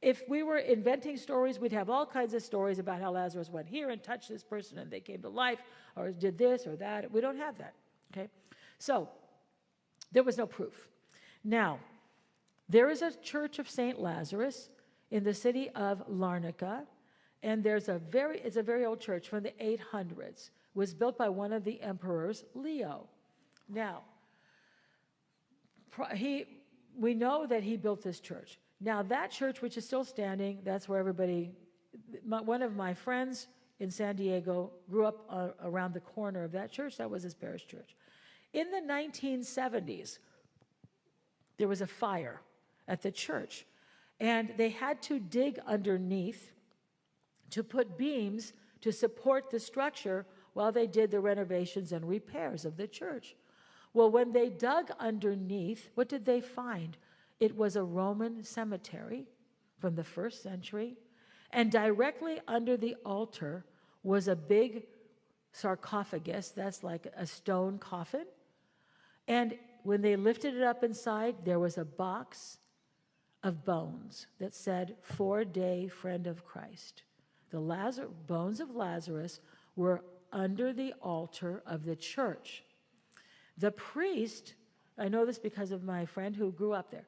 If we were inventing stories, we'd have all kinds of stories about how Lazarus went here and touched this person and they came to life, or did this or that. We don't have that, okay? So there was no proof. Now, there is a church of St. Lazarus in the city of Larnaca, and it's a very old church from the 800s. It was built by one of the emperors, Leo. Now, we know that he built this church. Now, that church, which is still standing, that's where one of my friends in San Diego grew up around the corner of that church. That was his parish church. In the 1970s, there was a fire at the church, and they had to dig underneath to put beams to support the structure while they did the renovations and repairs of the church. Well, when they dug underneath, what did they find? It was a Roman cemetery from the 1st century, and directly under the altar was a big sarcophagus, that's like a stone coffin, and when they lifted it up inside, there was a box of bones that said, 4-day friend of Christ. The bones of Lazarus were under the altar of the church. The priest, I know this because of my friend who grew up there,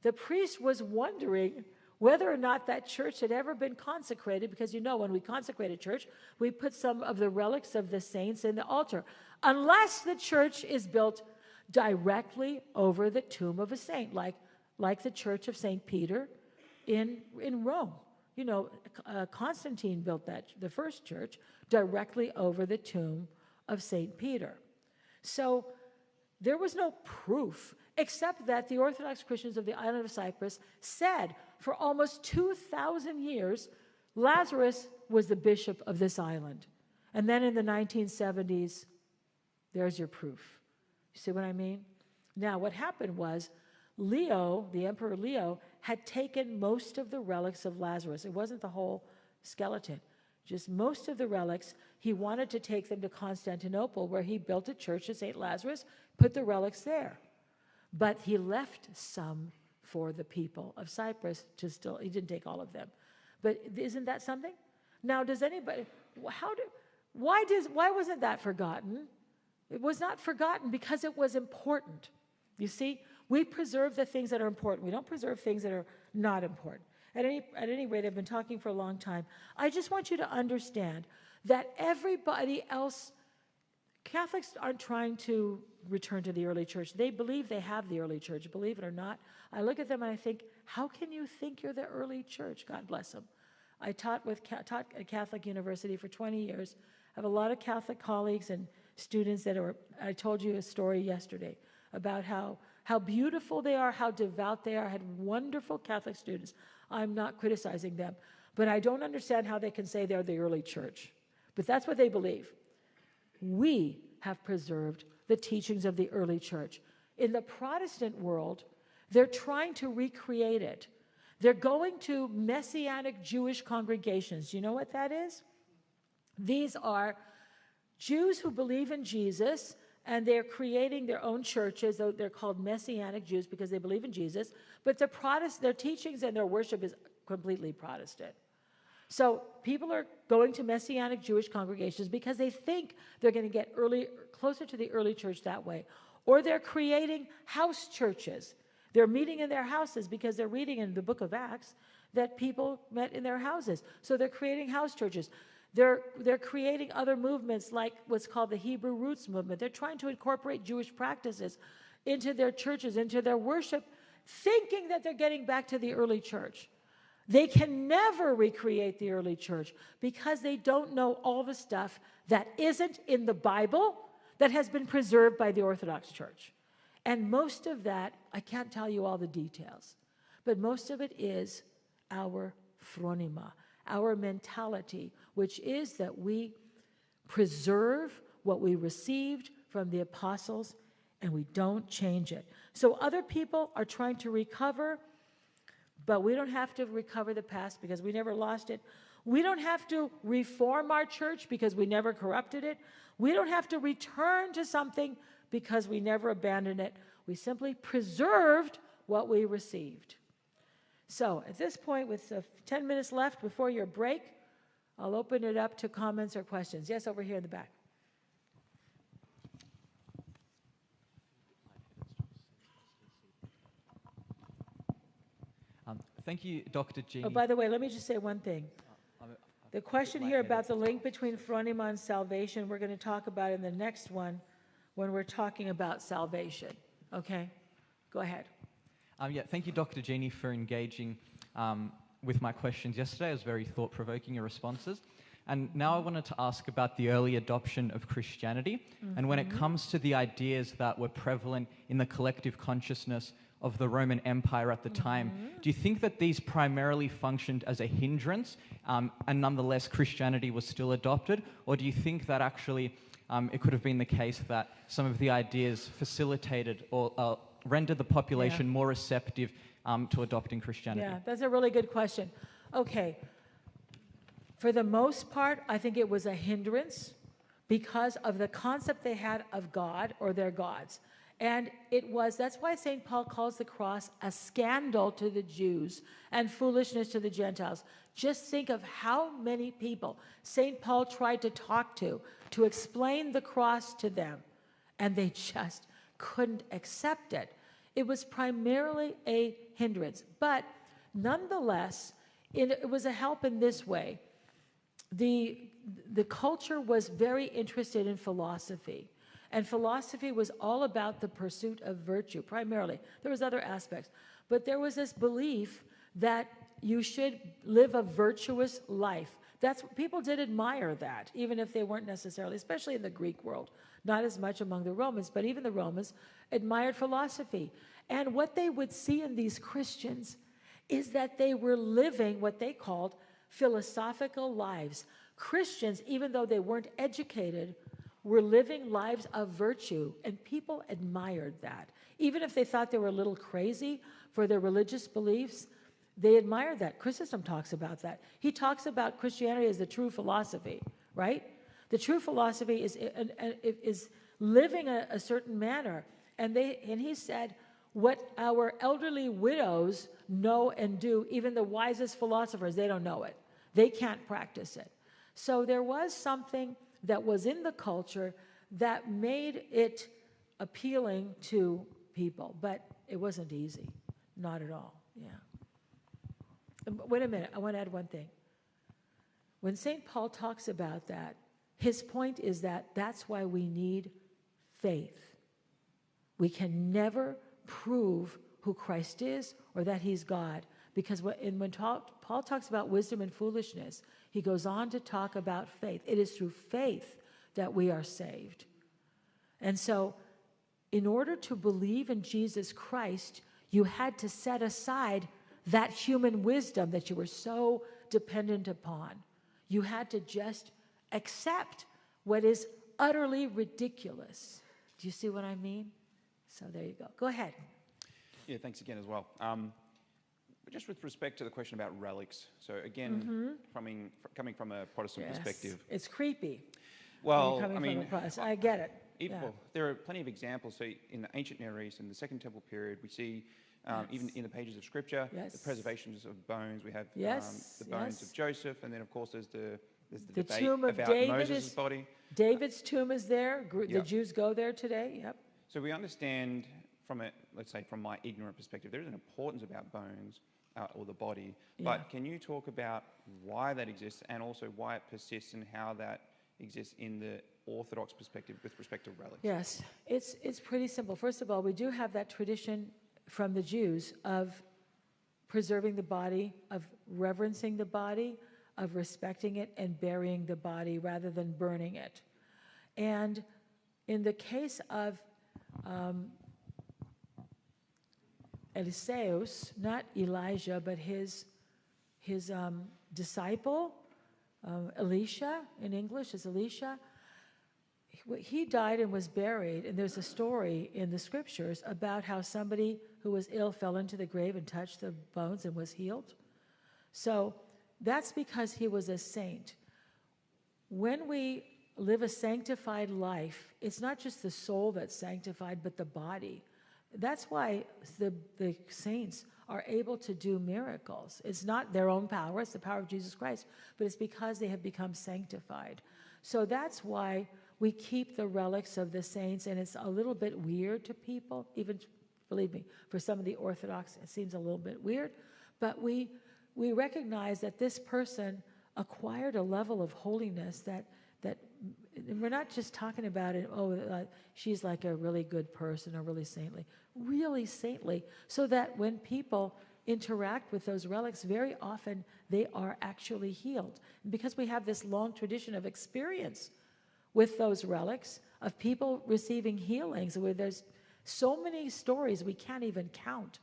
the priest was wondering whether or not that church had ever been consecrated, because when we consecrate a church, we put some of the relics of the saints in the altar, unless the church is built directly over the tomb of a saint, like the church of St. Peter in Rome. Constantine built the first church directly over the tomb of St. Peter. So there was no proof, except that the Orthodox Christians of the island of Cyprus said for almost 2,000 years, Lazarus was the bishop of this island. And then in the 1970s, there's your proof. You see what I mean? Now, what happened was Leo, the Emperor Leo, had taken most of the relics of Lazarus. It wasn't the whole skeleton, just most of the relics. He wanted to take them to Constantinople, where he built a church of St. Lazarus, put the relics there. But he left some for the people of Cyprus he didn't take all of them. But isn't that something? Now, why wasn't that forgotten? It was not forgotten because it was important. You see, we preserve the things that are important. We don't preserve things that are not important. At any rate, I've been talking for a long time. I just want you to understand that everybody else, Catholics aren't trying to return to the early church. They believe they have the early church, believe it or not. I look at them and I think, how can you think you're the early church? God bless them. I taught at Catholic University for 20 years. I have a lot of Catholic colleagues and students I told you a story yesterday about how beautiful they are, how devout they are. I had wonderful Catholic students. I'm not criticizing them, but I don't understand how they can say they're the early church. But that's what they believe. We have preserved the teachings of the early church. In the Protestant world, they're trying to recreate it. They're going to Messianic Jewish congregations. You know what that is? These are Jews who believe in Jesus, and they're creating their own churches. They're called Messianic Jews because they believe in Jesus, but their teachings and their worship is completely Protestant. So people are going to Messianic Jewish congregations because they think they're going to get closer to the early church that way. Or they're creating house churches. They're meeting in their houses because they're reading in the book of Acts that people met in their houses. So they're creating house churches. They're creating other movements like what's called the Hebrew Roots movement. They're trying to incorporate Jewish practices into their churches, into their worship, thinking that they're getting back to the early church. They can never recreate the early church because they don't know all the stuff that isn't in the Bible that has been preserved by the Orthodox Church. And most of that, I can't tell you all the details, but most of it is our Phronema, our mentality, which is that we preserve what we received from the apostles and we don't change it. So other people are trying to recover, but we don't have to recover the past because we never lost it. We don't have to reform our church because we never corrupted it. We don't have to return to something because we never abandoned it. We simply preserved what we received. So at this point, with 10 minutes left before your break, I'll open it up to comments or questions. Yes, over here in the back. Thank you, Dr. Jeannie. Oh, by the way, let me just say one thing. The question here about the link between Phronema and salvation, we're going to talk about in the next one when we're talking about salvation. Okay? Go ahead. Thank you, Dr. Jeannie, for engaging with my questions yesterday. It was very thought-provoking, your responses. And now I wanted to ask about the early adoption of Christianity. And when it comes to the ideas that were prevalent in the collective consciousness of the Roman Empire at the time, do you think that these primarily functioned as a hindrance and nonetheless Christianity was still adopted? Or do you think that actually it could have been the case that some of the ideas facilitated or rendered the population more receptive to adopting Christianity? Yeah, that's a really good question. Okay. For the most part, I think it was a hindrance because of the concept they had of God or their gods. And that's why St. Paul calls the cross a scandal to the Jews and foolishness to the Gentiles. Just think of how many people St. Paul tried to talk to explain the cross to them, and they just couldn't accept it. It was primarily a hindrance. But nonetheless, it was a help in this way. The culture was very interested in philosophy. And philosophy was all about the pursuit of virtue, primarily. There was other aspects. But there was this belief that you should live a virtuous life. People did admire that, even if they weren't necessarily, especially in the Greek world. Not as much among the Romans, but even the Romans admired philosophy. And what they would see in these Christians is that they were living what they called philosophical lives. Christians, even though they weren't educated, were living lives of virtue, and people admired that. Even if they thought they were a little crazy for their religious beliefs, they admired that. Chrysostom talks about that. He talks about Christianity as the true philosophy, right? The true philosophy is living a certain manner. And he said, what our elderly widows know and do, even the wisest philosophers, they don't know it. They can't practice it. So there was something that was in the culture that made it appealing to people, but it wasn't easy, not at all. Wait a minute, I want to add one thing. When St. Paul talks about that, his point is that that's why we need faith. We can never prove who Christ is or that he's God, because when Paul talks about wisdom and foolishness, he goes on to talk about faith. It is through faith that we are saved. And so, in order to believe in Jesus Christ, you had to set aside that human wisdom that you were so dependent upon. You had to just accept what is utterly ridiculous. Do you see what I mean? So there you go. Go ahead. Yeah, thanks again as well. Just with respect to the question about relics, so again, coming from a Protestant perspective. It's creepy. Well, I get it. Well, there are plenty of examples. So in the ancient Near East, in the Second Temple period, we see even in the pages of Scripture, the preservations of bones. We have the bones of Joseph, and then of course there's the debate tomb of about David Moses' body. David's tomb is there. The Jews go there today. Yep. So we understand let's say from my ignorant perspective, there is an importance about bones or the body. But can you talk about why that exists and also why it persists and how that exists in the Orthodox perspective with respect to relics? Yes, it's pretty simple. First of all, we do have that tradition from the Jews of preserving the body, of reverencing the body, of respecting it and burying the body rather than burning it. And in the case of Eliseus, not Elijah, but his disciple, Elisha, in English is Elisha, he died and was buried, and there's a story in the scriptures about how somebody who was ill fell into the grave and touched the bones and was healed. So that's because he was a saint. When we live a sanctified life, it's not just the soul that's sanctified, but the body. That's why the saints are able to do miracles. It's not their own power, it's the power of Jesus Christ, but it's because they have become sanctified. So that's why we keep the relics of the saints, and it's a little bit weird to people, even, believe me, for some of the Orthodox, it seems a little bit weird, but we recognize that this person acquired a level of holiness that we're not just talking about it, she's like a really good person or really saintly, so that when people interact with those relics, very often they are actually healed. And because we have this long tradition of experience with those relics, of people receiving healings, where there's so many stories we can't even count.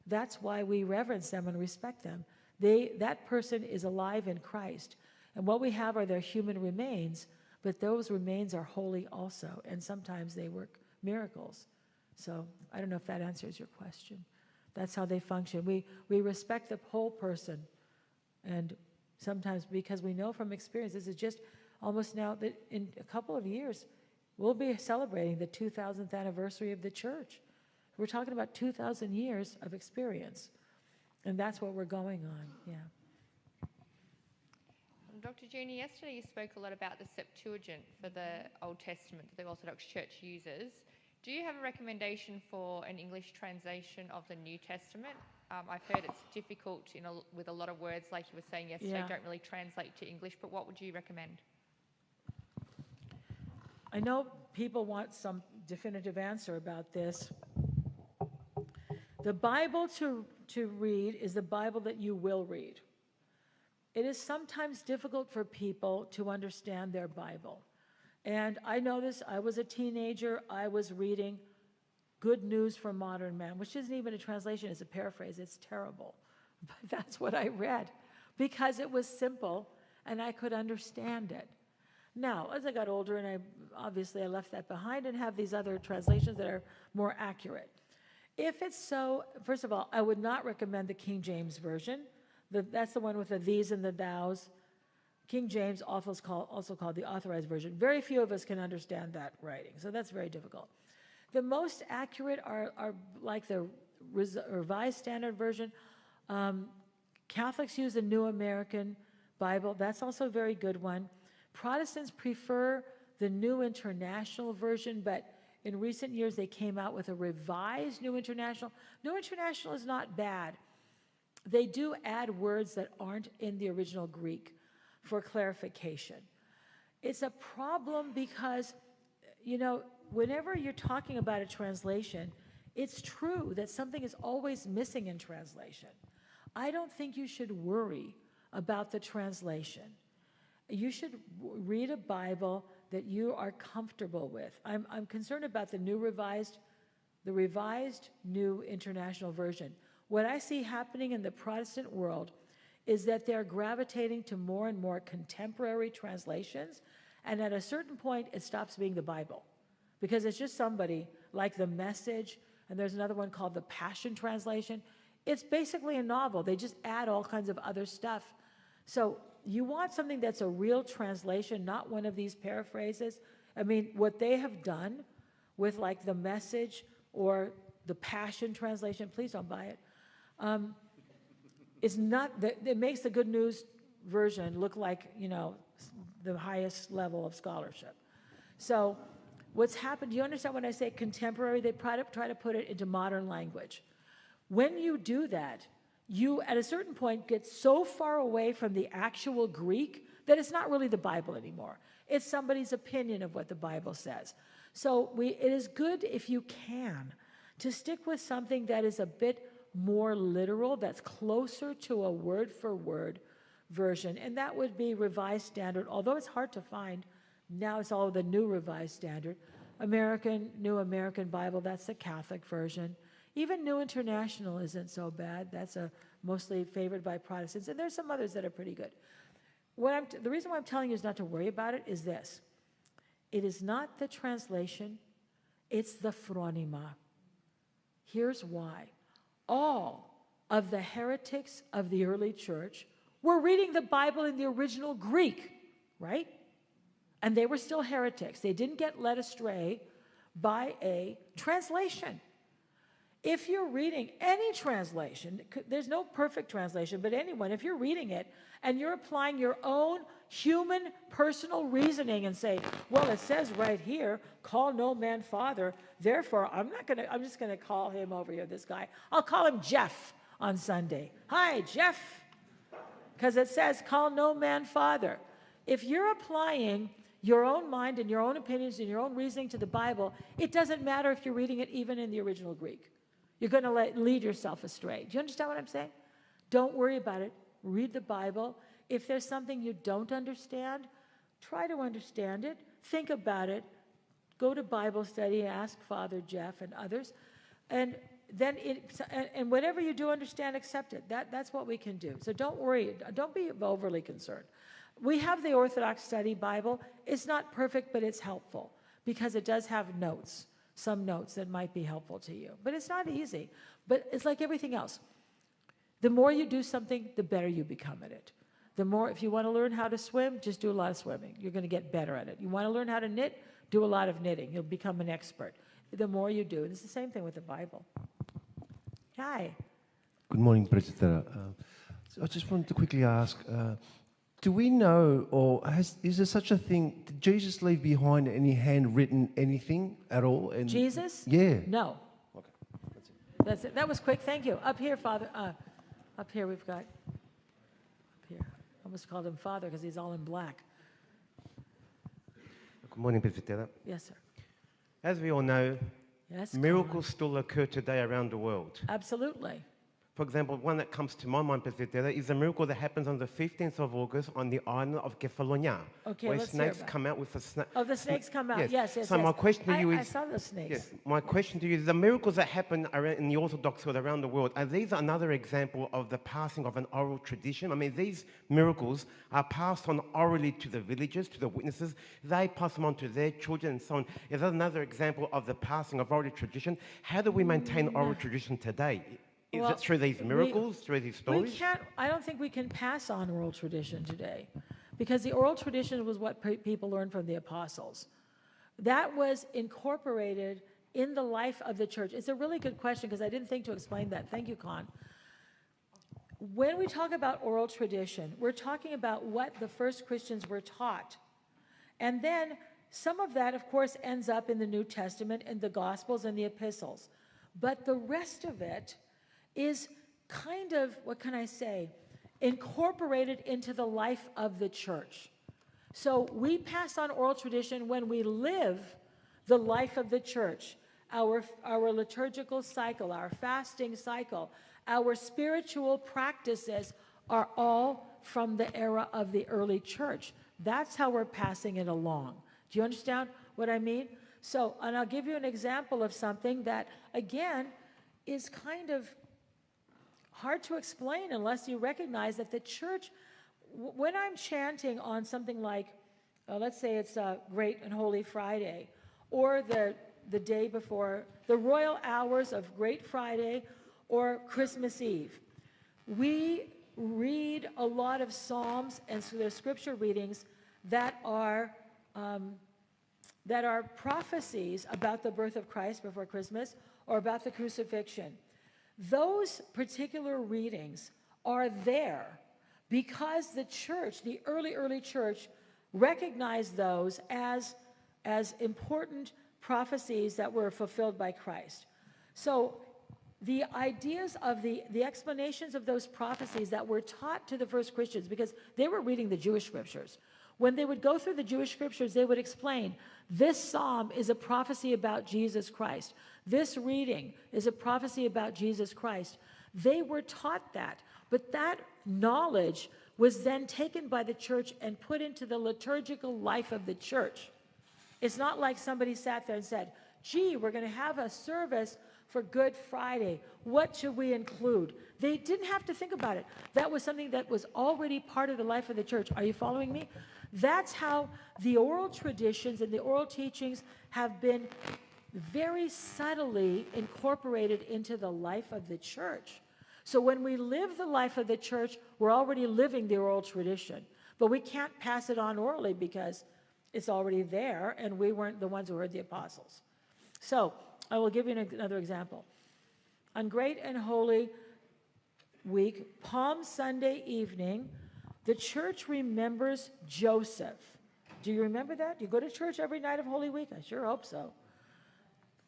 That's why we reverence them and respect them. That person is alive in Christ. And what we have are their human remains, but those remains are holy also, and sometimes they work miracles. So I don't know if that answers your question. That's how they function. We respect the whole person, and sometimes because we know from experience, this is just almost now that in a couple of years, we'll be celebrating the 2000th anniversary of the church. We're talking about 2,000 years of experience, and that's what we're going on, yeah. Dr. Jeannie, yesterday you spoke a lot about the Septuagint for the Old Testament that the Orthodox Church uses. Do you have a recommendation for an English translation of the New Testament? I've heard it's difficult with a lot of words, like you were saying yesterday, don't really translate to English, but what would you recommend? I know people want some definitive answer about this. The Bible to read is the Bible that you will read. It is sometimes difficult for people to understand their Bible. And I know this, I was a teenager, I was reading Good News for Modern Man, which isn't even a translation, it's a paraphrase, it's terrible. But that's what I read, because it was simple and I could understand it. Now, as I got older, and I left that behind and have these other translations that are more accurate. If it's so, first of all, I would not recommend the King James Version. That's the one with the these and the thous. King James, also called the Authorized Version. Very few of us can understand that writing, so that's very difficult. The most accurate are like the Revised Standard Version. Catholics use the New American Bible. That's also a very good one. Protestants prefer the New International Version, but in recent years they came out with a revised New International. New International is not bad. They do add words that aren't in the original Greek for clarification. It's a problem because, whenever you're talking about a translation, it's true that something is always missing in translation. I don't think you should worry about the translation. You should read a Bible that you are comfortable with. I'm concerned about the revised New International Version. What I see happening in the Protestant world is that they're gravitating to more and more contemporary translations, and at a certain point, it stops being the Bible, because it's just somebody like The Message, and there's another one called the Passion Translation. It's basically a novel. They just add all kinds of other stuff. So you want something that's a real translation, not one of these paraphrases. I mean, what they have done with like The Message or the Passion Translation, please don't buy it, it's not, it makes the Good News Version look like, the highest level of scholarship. So what's happened, do you understand when I say contemporary? They try to put it into modern language. When you do that, you, at a certain point, get so far away from the actual Greek that it's not really the Bible anymore. It's somebody's opinion of what the Bible says. So it is good, if you can, to stick with something that is a bit more literal, that's closer to a word-for-word version, and that would be Revised Standard, although it's hard to find. Now it's all the New Revised Standard. New American Bible, that's the Catholic version. Even New International isn't so bad. That's mostly favored by Protestants, and there's some others that are pretty good. The reason why I'm telling you is not to worry about it is this. It is not the translation, it's the Phronema. Here's why. All of the heretics of the early church were reading the Bible in the original Greek, right? And they were still heretics. They didn't get led astray by a translation. If you're reading any translation, there's no perfect translation, but anyone, if you're reading it and you're applying your own human personal reasoning and say, well, it says right here, call no man father, therefore I'm just gonna call him over here, this guy. I'll call him Jeff on Sunday. Hi, Jeff. Because it says, call no man father. If you're applying your own mind and your own opinions and your own reasoning to the Bible, it doesn't matter if you're reading it even in the original Greek. You're going to lead yourself astray. Do you understand what I'm saying? Don't worry about it. Read the Bible. If there's something you don't understand, try to understand it. Think about it. Go to Bible study, ask Father Jeff and others. And then and whatever you do understand, accept it. That's what we can do. So don't worry. Don't be overly concerned. We have the Orthodox Study Bible. It's not perfect, but it's helpful because it does have notes. Some notes that might be helpful to you. But it's not easy. But it's like everything else. The more you do something, the better you become at it. The more, if you want to learn how to swim, just do a lot of swimming. You're going to get better at it. You want to learn how to knit, do a lot of knitting. You'll become an expert. The more you do. It's the same thing with the Bible. Hi. Good morning, President. I just wanted to quickly ask, do we know, or is there such a thing, did Jesus leave behind any handwritten anything at all? And Jesus? Yeah. No. Okay, that's it. That's it. That was quick. Thank you. Up here, Father. Up here we've got, up here. I almost called him Father because he's all in black. Good morning, President. Yes, sir. As we all know, Yes. miracles still occur today around the world. Absolutely. For example, one that comes to my mind, President, is a miracle that happens on the 15th of August on the island of Kefalonia, Okay, where let's hear snakes about it. come out with a snake. Oh, the snakes come out. Yes. Yes. So my question to you I is, saw the snakes. yes, my question to you is, the miracles that happen in the Orthodox world around the world, are these another example of the passing of an oral tradition? I mean, these miracles are passed on orally to the villagers, to the witnesses. They pass them on to their children and so on. Is that another example of the passing of oral tradition? How do we maintain oral tradition today? Is it through these miracles, through these stories? I don't think we can pass on oral tradition today because the oral tradition was what people learned from the apostles. That was incorporated in the life of the church. It's a really good question because I didn't think to explain that. Thank you, Con. When we talk about oral tradition, we're talking about what the first Christians were taught. And then some of that, of course, ends up in the New Testament and the Gospels and the epistles. But the rest of it is kind of, what can I say, incorporated into the life of the church. So we pass on oral tradition when we live the life of the church, our liturgical cycle, our fasting cycle, our spiritual practices are all from the era of the early church. That's how we're passing it along. Do you understand what I mean? So, and I'll give you an example of something that, again, is kind of hard to explain unless you recognize that the church, when I'm chanting on something like, let's say it's Great and Holy Friday, or the day before, the royal hours of Great Friday or Christmas Eve, we read a lot of Psalms and so there's scripture readings that are prophecies about the birth of Christ before Christmas or about the crucifixion. Those particular readings are there because the church, the early church, recognized those as important prophecies that were fulfilled by Christ. So the ideas of the explanations of those prophecies that were taught to the first Christians, because they were reading the Jewish scriptures, when they would go through the Jewish scriptures, they would explain, this psalm is a prophecy about Jesus Christ. This reading is a prophecy about Jesus Christ. They were taught that. But that knowledge was then taken by the church and put into the liturgical life of the church. It's not like somebody sat there and said, gee, we're going to have a service for Good Friday. What should we include? They didn't have to think about it. That was something that was already part of the life of the church. Are you following me? That's how the oral traditions and the oral teachings have been very subtly incorporated into the life of the church. So when we live the life of the church, we're already living the oral tradition. But we can't pass it on orally because it's already there, and we weren't the ones who heard the apostles. So I will give you another example. On Great and Holy Week, Palm Sunday evening, the church remembers Joseph. Do you remember that? Do you go to church every night of Holy Week? I sure hope so.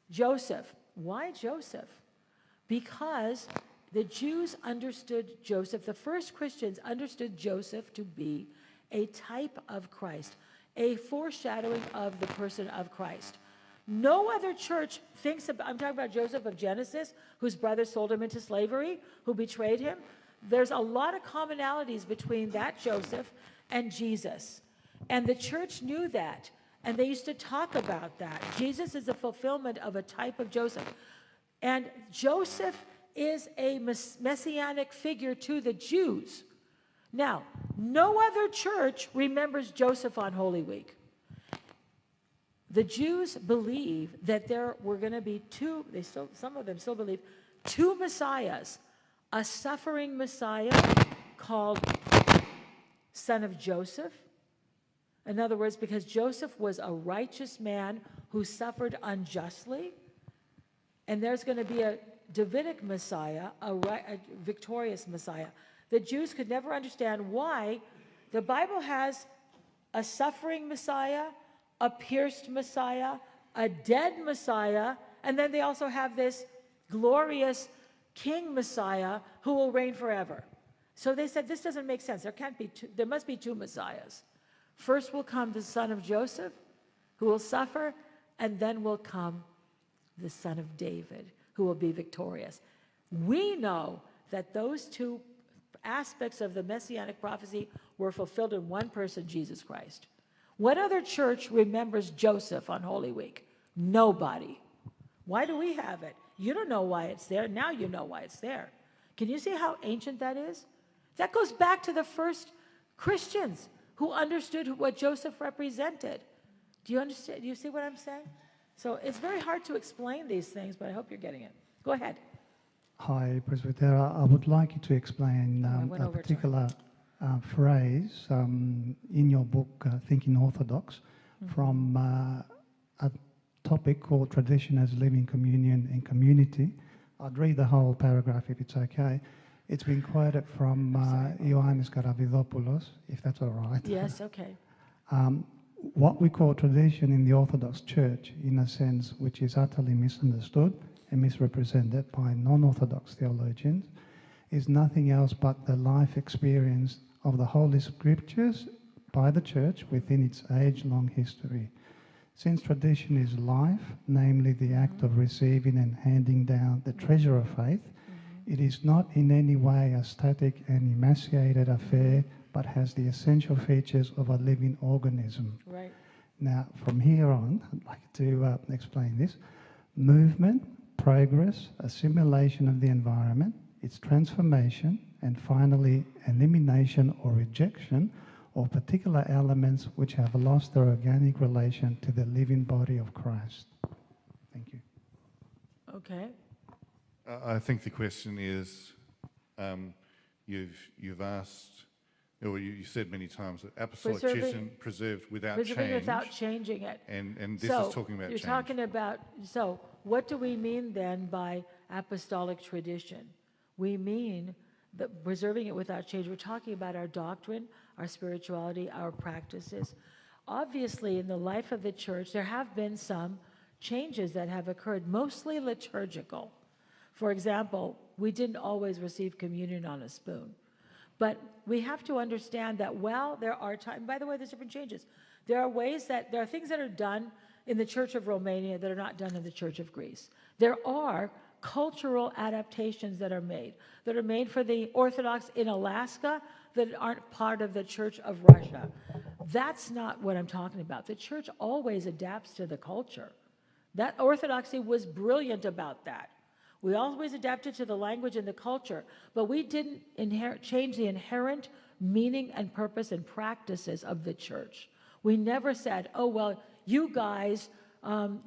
Joseph. Why Joseph? Because the Jews understood Joseph, the first Christians understood Joseph to be a type of Christ, a foreshadowing of the person of Christ. No other church thinks about, I'm talking about Joseph of Genesis, whose brothers sold him into slavery, who betrayed him. There's a lot of commonalities between that Joseph and Jesus. And the church knew that, and they used to talk about that. Jesus is the fulfillment of a type of Joseph. And Joseph is a messianic figure to the Jews. Now, no other church remembers Joseph on Holy Week. The Jews believe that there were going to be some of them still believe, two messiahs, a suffering Messiah called son of Joseph. In other words, because Joseph was a righteous man who suffered unjustly, and there's going to be a Davidic Messiah, a victorious Messiah. The Jews could never understand why the Bible has a suffering Messiah, a pierced Messiah, a dead Messiah, and then they also have this glorious King Messiah who will reign forever. So they said, this doesn't make sense. There must be two Messiahs. First will come the son of Joseph, who will suffer, and then will come the son of David, who will be victorious. We know that those two aspects of the messianic prophecy were fulfilled in one person, Jesus Christ. What other church remembers Joseph on Holy Week? Nobody. Why do we have it? You don't know why it's there. Now you know why it's there. Can you see how ancient that is? That goes back to the first Christians who understood what Joseph represented. Do you understand? Do you see what I'm saying? So it's very hard to explain these things, but I hope you're getting it. Go ahead. Hi, Presbyter. I would like you to explain a particular phrase in your book, Thinking Orthodox, from a topic called Tradition as Living Communion and Community. I'd read the whole paragraph if it's okay. It's been quoted from Ioannis Karavidopoulos, if that's all right. Yes, okay. What we call tradition in the Orthodox Church, in a sense which is utterly misunderstood and misrepresented by non-Orthodox theologians, is nothing else but the life experience of the Holy Scriptures by the Church within its age-long history. Since tradition is life, namely the act of receiving and handing down the treasure of faith, it is not in any way a static and emaciated affair, but has the essential features of a living organism. Right. Now, from here on, I'd like to explain this. Movement, progress, assimilation of the environment, its transformation, and finally, elimination or rejection of particular elements which have lost their organic relation to the living body of Christ. Thank you. Okay. I think the question is, you've asked, or you said many times that apostolic tradition preserved without change. Preserving without changing it. And this is talking about you're change. talking about, so what do we mean then by apostolic tradition? We mean that preserving it without change. We're talking about our doctrine, our spirituality, our practices. Obviously, in the life of the church, there have been some changes that have occurred, mostly liturgical. For example, we didn't always receive communion on a spoon. But we have to understand that while there are times, by the way, there's different changes. There are things that are done in the Church of Romania that are not done in the Church of Greece. There are cultural adaptations that are made for the Orthodox in Alaska that aren't part of the Church of Russia. That's not what I'm talking about. The church always adapts to the culture. That Orthodoxy was brilliant about that. We always adapted to the language and the culture, but we didn't change the inherent meaning and purpose and practices of the church. We never said, oh, well, you guys,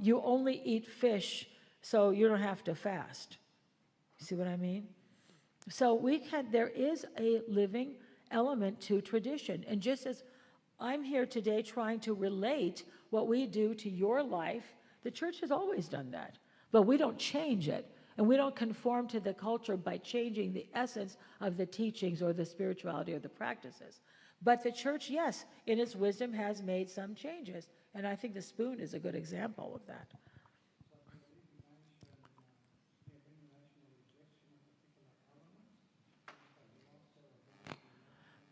you only eat fish, so you don't have to fast. See what I mean? So there is a living element to tradition. And just as I'm here today trying to relate what we do to your life, the church has always done that. But we don't change it. And we don't conform to the culture by changing the essence of the teachings or the spirituality or the practices. But the church, yes, in its wisdom has made some changes. And I think the spoon is a good example of that.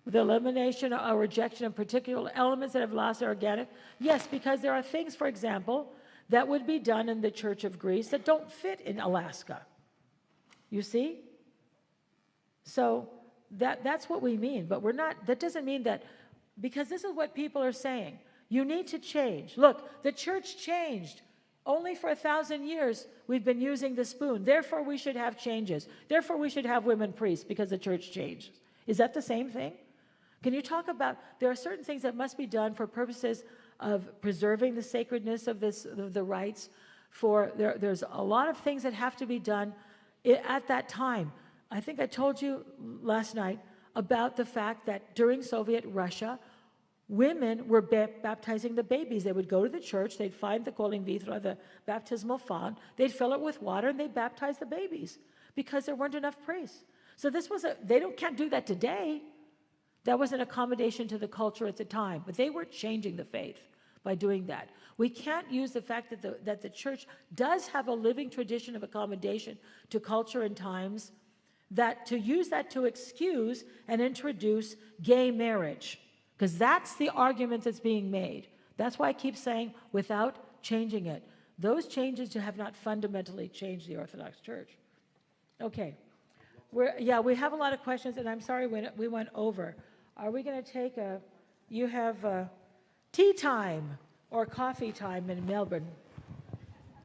The elimination or rejection of particular elements that have lost their organic. Yes, because there are things, for example, that would be done in the Church of Greece that don't fit in Alaska. You see? So that's what we mean. But that doesn't mean that, because this is what people are saying. You need to change. Look, the church changed. Only for 1,000 years we've been using the spoon. Therefore, we should have changes. Therefore, we should have women priests because the church changed. Is that the same thing? Can you talk about, there are certain things that must be done for purposes of preserving the sacredness of the rites. There's a lot of things that have to be done at that time. I think I told you last night about the fact that during Soviet Russia, women were baptizing the babies. They would go to the church, they'd find the kolim vitra, the baptismal font, they'd fill it with water, and they'd baptize the babies because there weren't enough priests. So they can't do that today. That was an accommodation to the culture at the time, but they weren't changing the faith by doing that. We can't use the fact that the church does have a living tradition of accommodation to culture and times, to use that to excuse and introduce gay marriage, because that's the argument that's being made. That's why I keep saying without changing it. Those changes have not fundamentally changed the Orthodox Church. Okay. We have a lot of questions, and I'm sorry we went over. Are we going to take you have tea time or coffee time in Melbourne?